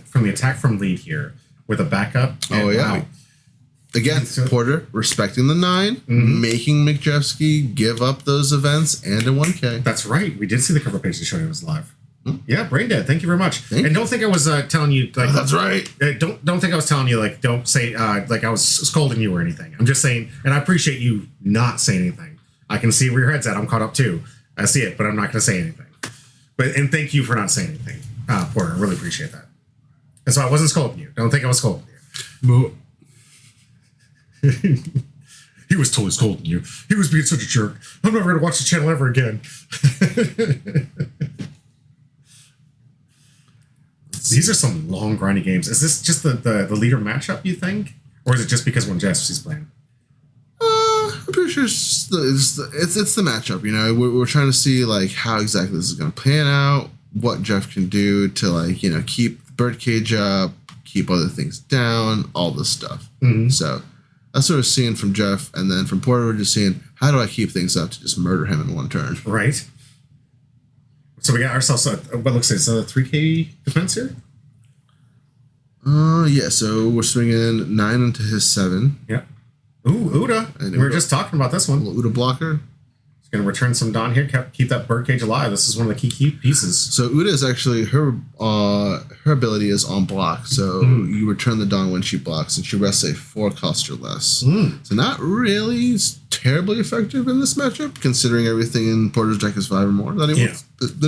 from the attack from lead here with a backup. Oh, yeah. Wow. Again, Porter respecting the 9, making McJeffsky give up those events and a 1K. That's right. We did see the cover page that showed it was live. Yeah, Brain Dead. Thank you very much. And don't think I was telling you like. Oh, that's right. Don't think I was telling you like. Don't say like I was scolding you or anything. I'm just saying, and I appreciate you not saying anything. I can see where your head's at. I'm caught up too. I see it, but I'm not going to say anything. And thank you for not saying anything, Porter. I really appreciate that. And so I wasn't scolding you. Don't think I was scolding you. He was totally scolding you. He was being such a jerk. I'm never going to watch the channel ever again. These are some long, grindy games. Is this just the leader matchup, you think? Or is it just because when Jesse's playing? I'm pretty sure it's the matchup, you know? We're trying to see, like, how exactly this is going to pan out, what Jeff can do to, like, you know, keep the birdcage up, keep other things down, all this stuff. So that's what we're seeing from Jeff. And then from Porter, we're just seeing, how do I keep things up to just murder him in one turn? Right. So we got ourselves what looks like it's a 3K defense here? Yeah, so we're swinging 9 into his 7. Yeah. Ooh, Uda. We were just talking about this one. Uda blocker. He's going to return some Dawn here, keep that birdcage alive. This is one of the key pieces. So Uda is actually, her ability is on block. So you return the Dawn when she blocks, and she rests a 4 cost or less. So not really terribly effective in this matchup, considering everything in Porter's deck is 5 or more that he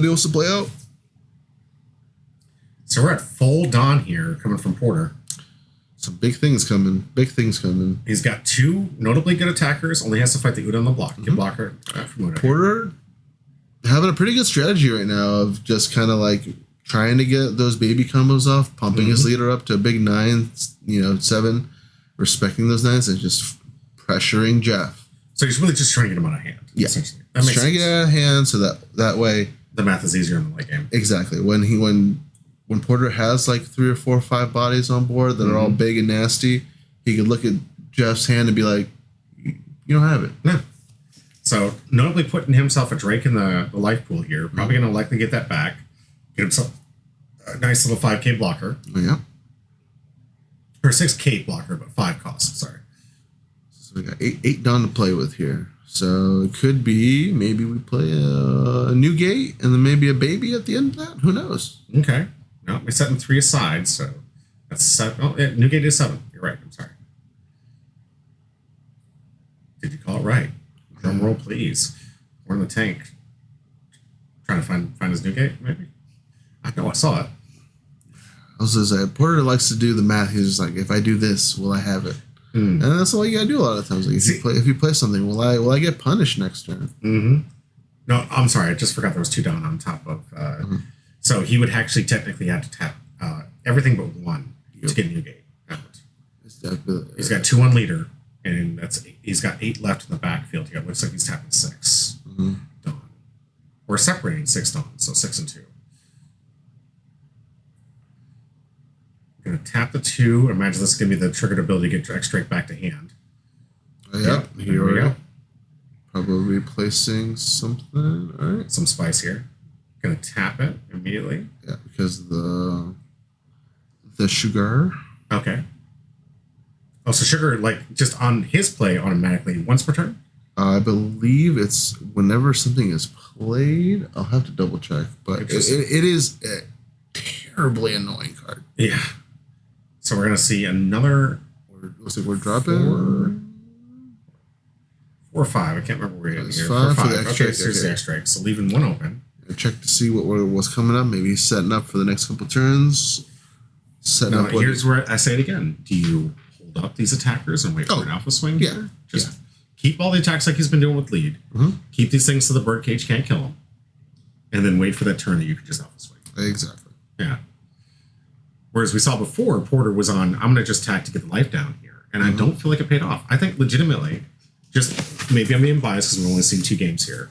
wants to play out. So we're at full Dawn here, coming from Porter. Some big things coming. He's got 2 notably good attackers. Only has to fight the Uda on the block. He can block her from Uda. Porter having a pretty good strategy right now of just kind of like trying to get those baby combos off, pumping his leader up to a big 9, 7, respecting those 9s, and just pressuring Jeff. So he's really just trying to get him out of hand. Yeah, essentially. He's trying to get out of hand so that way the math is easier in the late game. Exactly. When Porter has like 3 or 4 or 5 bodies on board that are all big and nasty, he could look at Jeff's hand and be like, "You don't have it." Yeah. So notably putting himself a Drake in the life pool here. Probably going to likely get that back. Get himself a nice little 5K blocker. Yeah. Or 6K blocker, but 5 costs. Sorry. So we got 8 Dawn to play with here. So it could be maybe we play a new gate and then maybe a baby at the end of that. Who knows? Okay. No, we're setting 3 aside, so that's 7. Oh, yeah, new gate is 7. You're right. I'm sorry. Did you call it right? Drum roll, please. We're in the tank. Trying to find his new gate, maybe? I know I saw it. I was just like, Porter likes to do the math. He's just like, if I do this, will I have it? And that's all you gotta do a lot of times. Like if you play something, will I get punished next turn? Mm-hmm. No, I'm sorry. I just forgot there was 2 Dawn on top of. So he would actually technically have to tap everything but 1 to get Newgate out. He's got 2 on leader, and he's got 8 left in the backfield here. It looks like he's tapping 6 Dawn. We're separating 6 Dawn, so 6 and 2. I'm going to tap the 2. Imagine this is going to be the triggered ability to get Drek straight back to hand. Yep, here we go. Probably placing something. All right. Some spice here. Going to tap it immediately. Yeah, because the sugar. Okay. Oh, so sugar, like, just on his play automatically once per turn? I believe it's whenever something is played. I'll have to double check, but it is a terribly annoying card. Yeah. So we're going to see another... Looks like we're dropping... 4 or 5. I can't remember where we're here. 5 for 5. for the Okay, so here's the X-Strike. So leaving 1 open. Check to see what's coming up. Maybe he's setting up for the next couple turns. Here's where I say it again. Do you hold up these attackers and wait for an alpha swing? Yeah. Here? Just keep all the attacks like he's been doing with lead. Keep these things so the birdcage can't kill him. And then wait for that turn that you can just alpha swing. Exactly. Yeah. Whereas we saw before, Porter was on, I'm going to just tack to get the life down here. And I don't feel like it paid off. I think legitimately, just maybe I'm being biased because we've only seen 2 games here.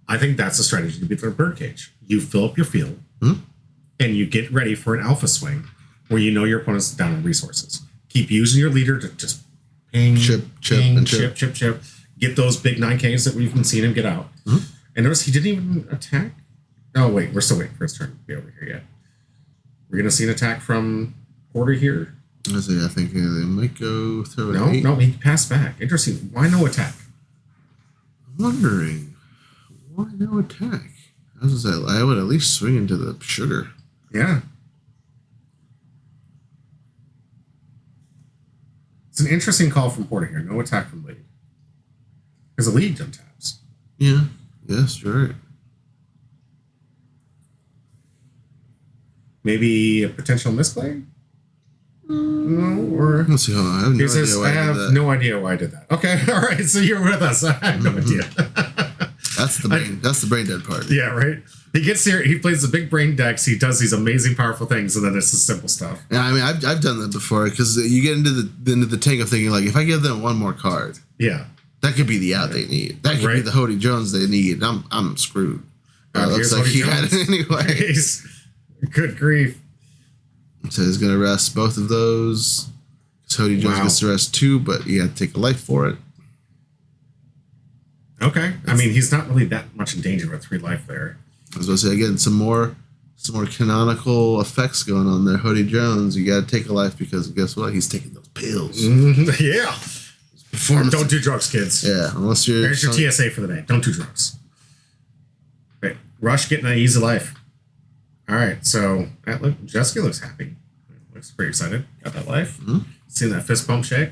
I think that's the strategy to beat the birdcage. You fill up your field and you get ready for an alpha swing where you know your opponent's down on resources. Keep using your leader to just ping, chip. Get those big 9Ks that we've been seeing him get out. And notice he didn't even attack. Oh, wait, we're still waiting for his turn to be over here yet. We're going to see an attack from Porter here. I think they might go throw it. No, he passed back. Interesting. Why no attack? I'm wondering, why no attack? I would at least swing into the sugar. Yeah. It's an interesting call from Porter here. No attack from lead. Because the lead jump taps. Yeah. Yes, you're right. Maybe a potential misplay? No, or... Let's see. I have no idea why I did that. Okay, all right. So you're with us. I have no idea. That's the brain dead part. Yeah, right. He gets here. He plays the big brain decks. He does these amazing, powerful things, and then it's the simple stuff. Yeah, I mean, I've done that before because you get into the tank of thinking like, if I give them 1 more card, that could be the out they need. That could be the Hody Jones they need. I'm screwed. It looks like he had it anyway. Good grief. So he's going to rest both of those. Hody Jones gets to rest 2, but you have to take a life for it. Okay. I mean, he's not really that much in danger with 3 life there. I was going to say, again, some more canonical effects going on there. Hody Jones, you got to take a life because guess what? He's taking those pills. Yeah. Don't do drugs, kids. Yeah, unless you're... There's your TSA for the day. Don't do drugs. Wait, Rush getting an easy life. All right, so Jessica looks happy. Looks pretty excited. Got that life. Seeing that fist bump shake.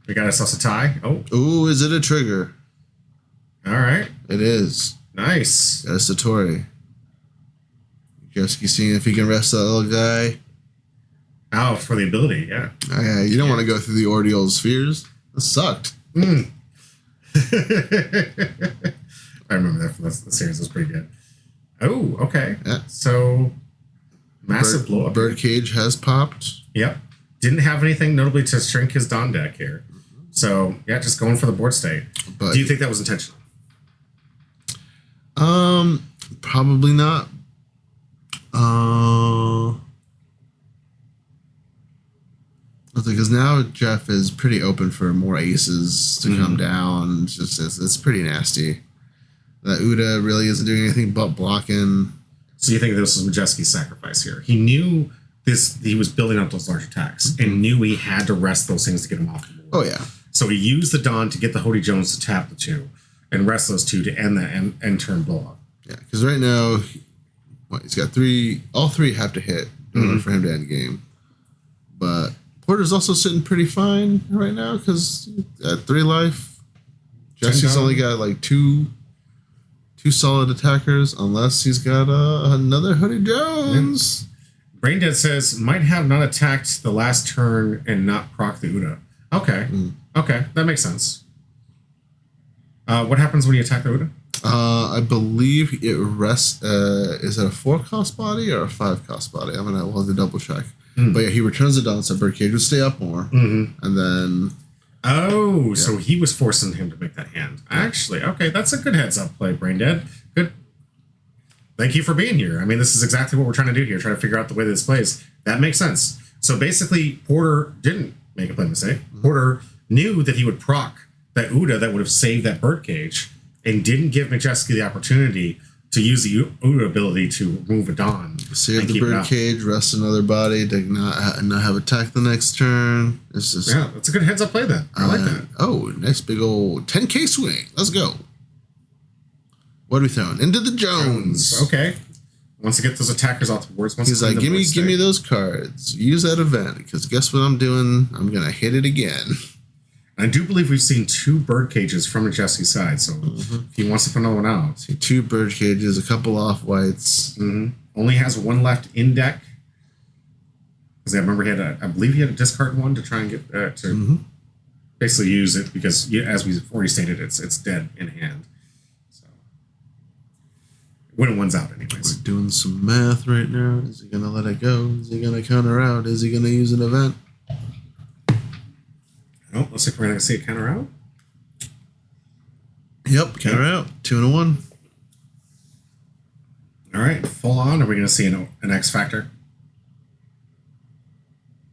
We got ourselves a tie. Oh. Ooh, is it a trigger? All right. It is. Nice. Got a Satori. Jessica seeing if he can rest that little guy. Oh, for the ability, yeah. Oh, yeah, you don't want to go through the ordeal of spheres. That sucked. I remember that from the series. It was pretty good. Oh, okay. Yeah. So, massive blow up. Birdcage has popped. Yep. Didn't have anything notably to shrink his Dawn deck here. So, yeah, just going for the board state. But, do you think that was intentional? Probably not. Because now Jeff is pretty open for more aces to come down. It's pretty nasty. That Uda really isn't doing anything but blocking. So you think this was Majeski's sacrifice here? He knew this. He was building up those large attacks and knew he had to rest those things to get him off the board. Oh, yeah. So he used the Dawn to get the Hody Jones to tap the 2 and rest those 2 to end that end turn blow up. Yeah, because right now, he's got 3. All 3 have to hit in order for him to end game. But Porter's also sitting pretty fine right now because at 3 life, Jesse's only got like 2 solid attackers unless he's got another Hody Jones. Braindead says, might have not attacked the last turn and not proc the Uda. Okay. Okay, that makes sense. What happens when you attack the Uda? I believe it rests. Is it a 4-cost body or a 5-cost body? We'll have to double check. But yeah, he returns the dawn, so Birdcage will stay up more. And then. Oh, so he was forcing him to make that hand. Actually, okay, that's a good heads up play, Braindead. Good. Thank you for being here. I mean, this is exactly what we're trying to do here, trying to figure out the way this plays. That makes sense. So basically, Porter didn't make a play mistake. Porter knew that he would proc that Uda that would have saved that Birdcage and didn't give Majeski the opportunity to use the Uda ability to move a Dawn. Save the Birdcage, rest another body, to not have attack the next turn. It's just, yeah, that's a good heads up play then. I like that. Oh, nice big old 10K swing. Let's go. What are we throwing? Into the Jones. Okay. Wants to get those attackers off the boards. He's like, give me those cards. Use that event, because guess what I'm doing? I'm going to hit it again. I do believe we've seen 2 Birdcages from Majeski's side, so if he wants to put another one out. See 2 Birdcages, a couple off-whites. Only has 1 left in deck. Because I remember I believe he had a discard 1 to try and get to basically use it, because as we've already stated, it's dead in hand. When one's out, anyways. We're doing some math right now. Is he going to let it go? Is he going to counter out? Is he going to use an event? Oh, looks like we're going to see a counter out. Yep, counter out. 2 and a 1. All right, full on. Are we going to see an X Factor?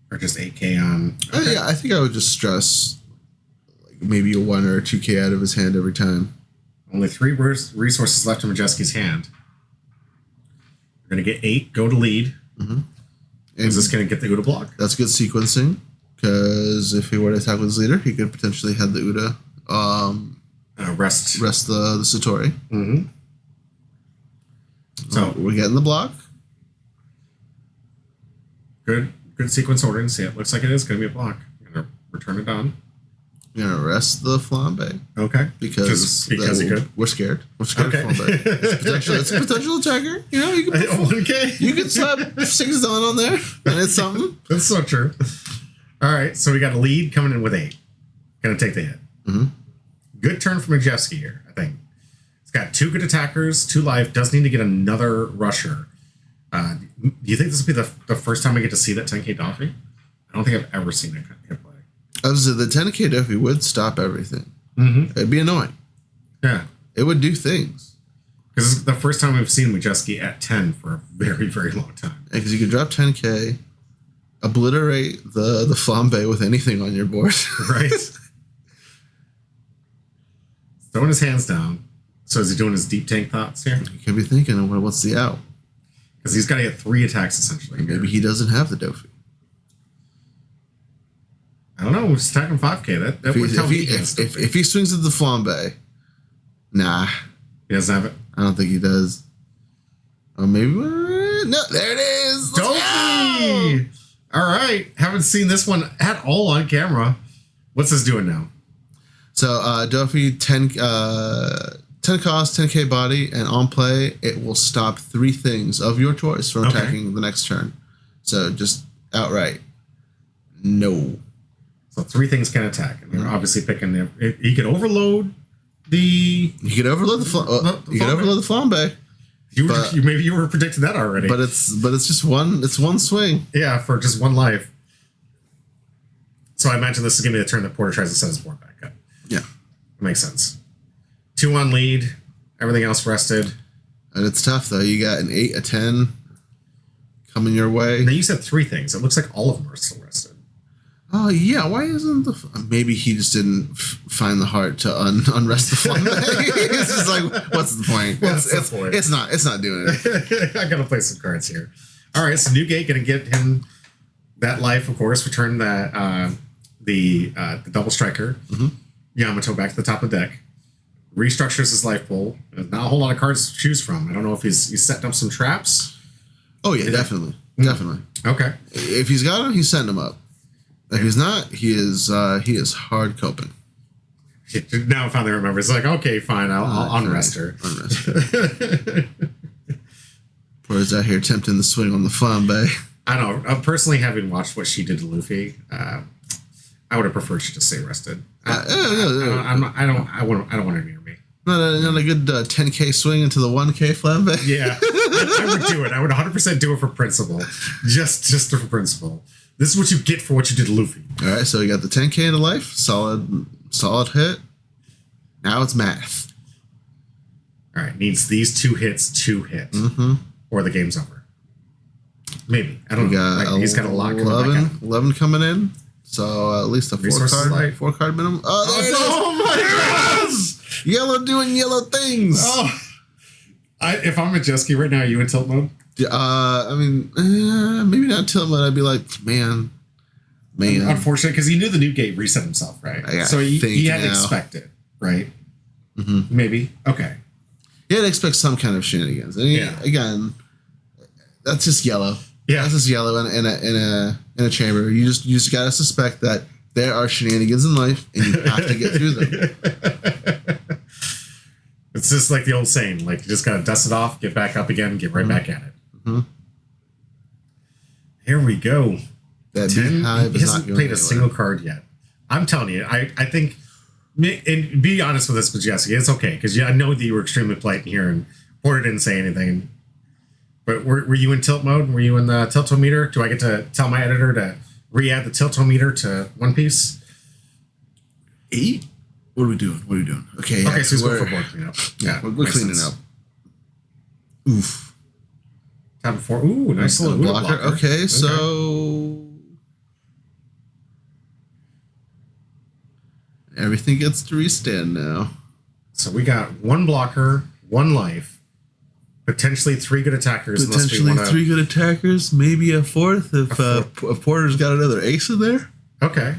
Or just 8K on? Okay. Yeah, I think I would just stress like maybe a 1 or a 2K out of his hand every time. Only 3 resources left in Majeski's hand. We're going to get 8, go to lead. Is this going to get the Uda block? That's good sequencing, because if he were to attack with his leader, he could potentially have the Uda rest the Satori. So we're getting the block. Good sequence ordering. See, it looks like it is going to be a block. I'm going to return it on. You're going to rest the Flambe. Okay. Because he could. We're scared. We're scared of Flambe. It's a potential attacker. You know, you can slap 6 Dawn on there, and it's something. That's so true. All right, so we got a lead coming in with 8. Going to take the hit. Good turn for Majeski here, I think. It's got 2 good attackers, 2 life, does need to get another rusher. Do you think this will be the first time we get to see that 10K Donphy? I don't think I've ever seen it hit play. So the 10K Donphy would stop everything. It'd be annoying. Yeah. It would do things. Because this is the first time we've seen Majeski at 10 for a very, very long time. Because you could drop 10K, obliterate the Flambe with anything on your board. Right. Throwing his hands down. So is he doing his deep tank thoughts here? You could be thinking, well, what's the out? Because he's got to get 3 attacks, essentially. Maybe he doesn't have the Donphy. I don't know. We're just attacking 5K. That would tell me if he swings at the Flambe, nah. He doesn't have it? I don't think he does. Or maybe... No, there it is! Donphy! All right. Haven't seen this one at all on camera. What's this doing now? So, Donphy, 10 cost, 10K body, and on play, it will stop 3 things of your choice from attacking the next turn. So, just outright. No. So 3 things can attack. And you're obviously picking them. He could overload the... You could overload the Flambe. Maybe you were predicting that already. But it's just one swing. Yeah, for just 1 life. So I imagine this is going to be the turn that Porter tries to set his board back up. Yeah. Makes sense. 2 on lead. Everything else rested. And it's tough, though. You got an 8, a 10 coming your way. Now you said 3 things. It looks like all of them are still rested. Oh, yeah. Why isn't maybe he just didn't find the heart to unrest the Flambe. It's just like, what's the point? It's not doing it. I got to play some cards here. All right, so Newgate going to get him that life, of course, return that the double striker, Yamato back to the top of the deck. Restructures his life pool. Not a whole lot of cards to choose from. I don't know if he's setting up some traps. Oh, yeah, definitely. Definitely. Okay. If he's got them, he's setting them up. If he's not, he is hard coping. Now I finally remember. It's like, okay, fine, I'll unrest her. Unrest her. Porter's out here attempting the swing on the Flambe. I don't know. Personally, having watched what she did to Luffy, I would have preferred she just stay rested. I don't want her near me. Not a good 10K swing into the 1K flambe. Yeah, I would do it. I would 100% do it for principle. Just for principle. This is what you get for what you did to Luffy. All right, so we got the 10K into life. Solid hit. Now it's math. All right, needs these 2 hits to hit, or the game's over. Maybe. I don't know. He's got a lot coming back 11 coming in. So at least a 4-card minimum. Oh, there it is. Oh my God! Yellow doing yellow things. Oh, if I'm a jet ski right now, are you in tilt mode? I mean, maybe not tilt mode. I'd be like, man. Unfortunate, because he knew the new gate reset himself, right? So he had to expect it, right? Mm-hmm. Maybe. Okay. He had to expect some kind of shenanigans. And again, that's just yellow. Yeah, that's just yellow in a chamber. You just gotta suspect that there are shenanigans in life, and you have to get through them. It's just like the old saying, like you just gotta dust it off, get back up again, get right back at it. Mm-hmm. Here we go. That 10, beehive he hasn't played a single card yet. I'm telling you, I think, and be honest with us, Jessica, it's okay, because I know that you were extremely polite here, and Porter didn't say anything. But were you in tilt mode? Were you in the tiltometer? Do I get to tell my editor to re-add the tiltometer to One Piece? 8? What are we doing? Okay, so he's going for board cleanup. Yeah, we're cleaning up. Oof. Tab 4. Ooh, nice little blocker. Okay, so everything gets to restand now. So we got 1 blocker, 1 life, potentially 3 good attackers. Potentially 3 good attackers, maybe a 4th if Porter's got another ace in there. Okay.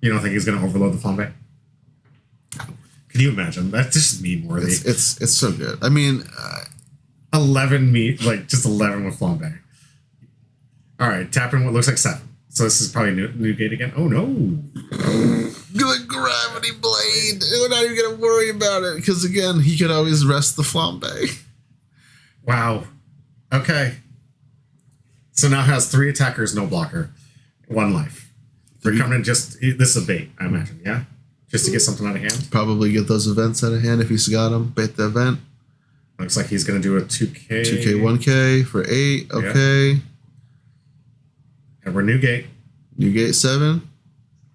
You don't think he's going to overload the flambe? Can you imagine? That's just meme worthy. It's so good. I mean, 11 just 11 with flambe. All right, tapping what looks like 7. So this is probably new gate again. Oh no! Good gravity blade. We're not even gonna worry about it because again, he could always rest the flambe. Wow. Okay. So now has 3 attackers, no blocker, 1 life. They're coming in this is a bait, I imagine, yeah? Just to get something out of hand? Probably get those events out of hand if he's got them. Bait the event. Looks like he's going to do a 2K. 2K, 1K for 8. Okay. Yeah. And we're new gate. New gate 7.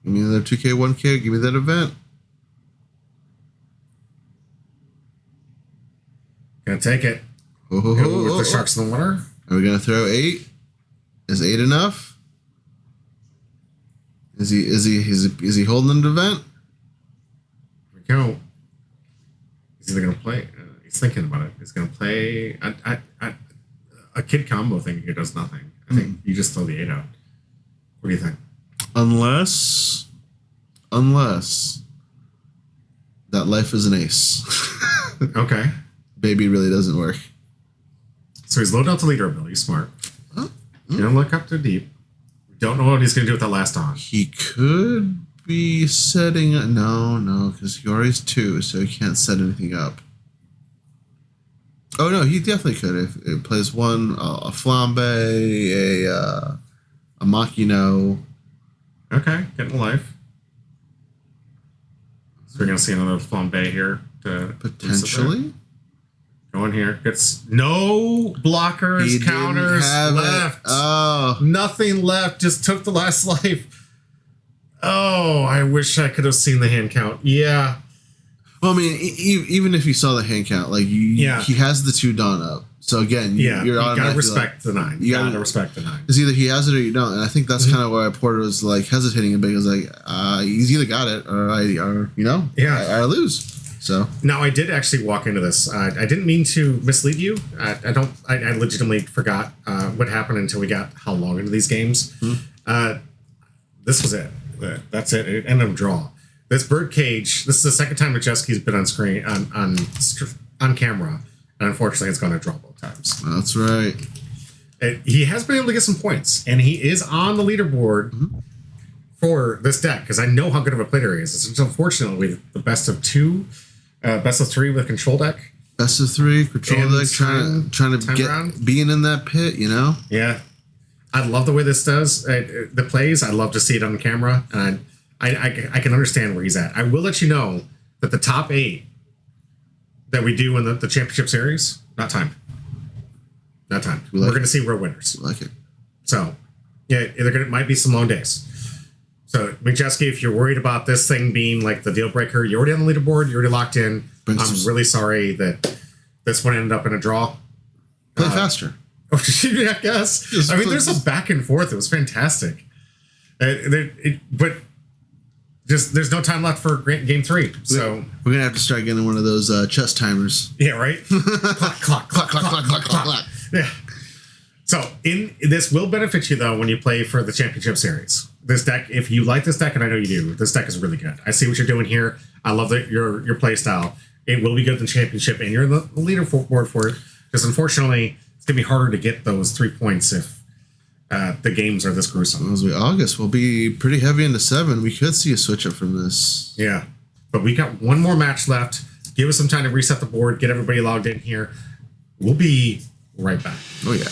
Give me another 2K, 1K. Give me that event. Gonna take it. With the sharks in the water. Are we gonna throw 8? Is 8 enough? Is he holding an event? Here we go. He's either gonna play. He's thinking about it. He's gonna play a kid combo thing here does nothing. I think you just throw the 8 out. What do you think? Unless that life is an ace. Okay. Baby really doesn't work. So he's low delta leader ability. Smart. You don't look up too deep. Don't know what he's going to do with that last on. He could be setting... No, because he already has 2, so he can't set anything up. Oh, no, he definitely could. If it plays 1, a flambe, a Makino. Okay, getting life. So we're going to see another flambe here. Potentially. Go in here. Gets no blockers, counters left. Oh. Nothing left. Just took the last life. Oh, I wish I could have seen the hand count. Yeah. Well, I mean, even if you saw the hand count, like he has the 2 Dawn up. So again, you're gotta respect the 9. You gotta respect the 9. Because either he has it or you don't, and I think that's kind of why Porter was like hesitating a bit. He was like, he's either got it or I lose. So now I did actually walk into this. I didn't mean to mislead you. I legitimately forgot what happened until we got how long into these games. This was it. That's it. It ended up draw. This birdcage. This is the second time that Jesky's been on screen on camera, and unfortunately, it's going to draw both times. That's right. He has been able to get some points, and he is on the leaderboard for this deck because I know how good of a player he is. It's unfortunately the best of 2. Best of 3 with control deck. Best of 3, control And deck, trying to get round. being in that pit, you know? Yeah. I love the way this does the plays. I love to see it on camera, and I can understand where he's at. I will let you know that the top 8 that we do in the championship series, not timed. Not timed. We're going to see real winners. I like it. So, yeah, might be some long days. So, McJesky, if you're worried about this thing being like the deal breaker, you're already on the leaderboard, you're already locked in. I'm really sorry that this one ended up in a draw. Play faster. I guess. I mean, there's a back and forth. It was fantastic. But just there's no time left for game 3. So we're gonna have to start getting one of those chess timers. Yeah, right. Clock. Yeah. So this will benefit you though when you play for the championship series. This deck, if you like this deck, and I know you do, this deck is really good. I see what you're doing here. I love your play style. It will be good in the championship, and you're the leaderboard for it. Because unfortunately, it's gonna be harder to get those 3 points if the games are this gruesome. As August will be pretty heavy into 7. We could see a switch up from this. Yeah, but we got one more match left. Give us some time to reset the board, get everybody logged in here. We'll be right back. Oh yeah.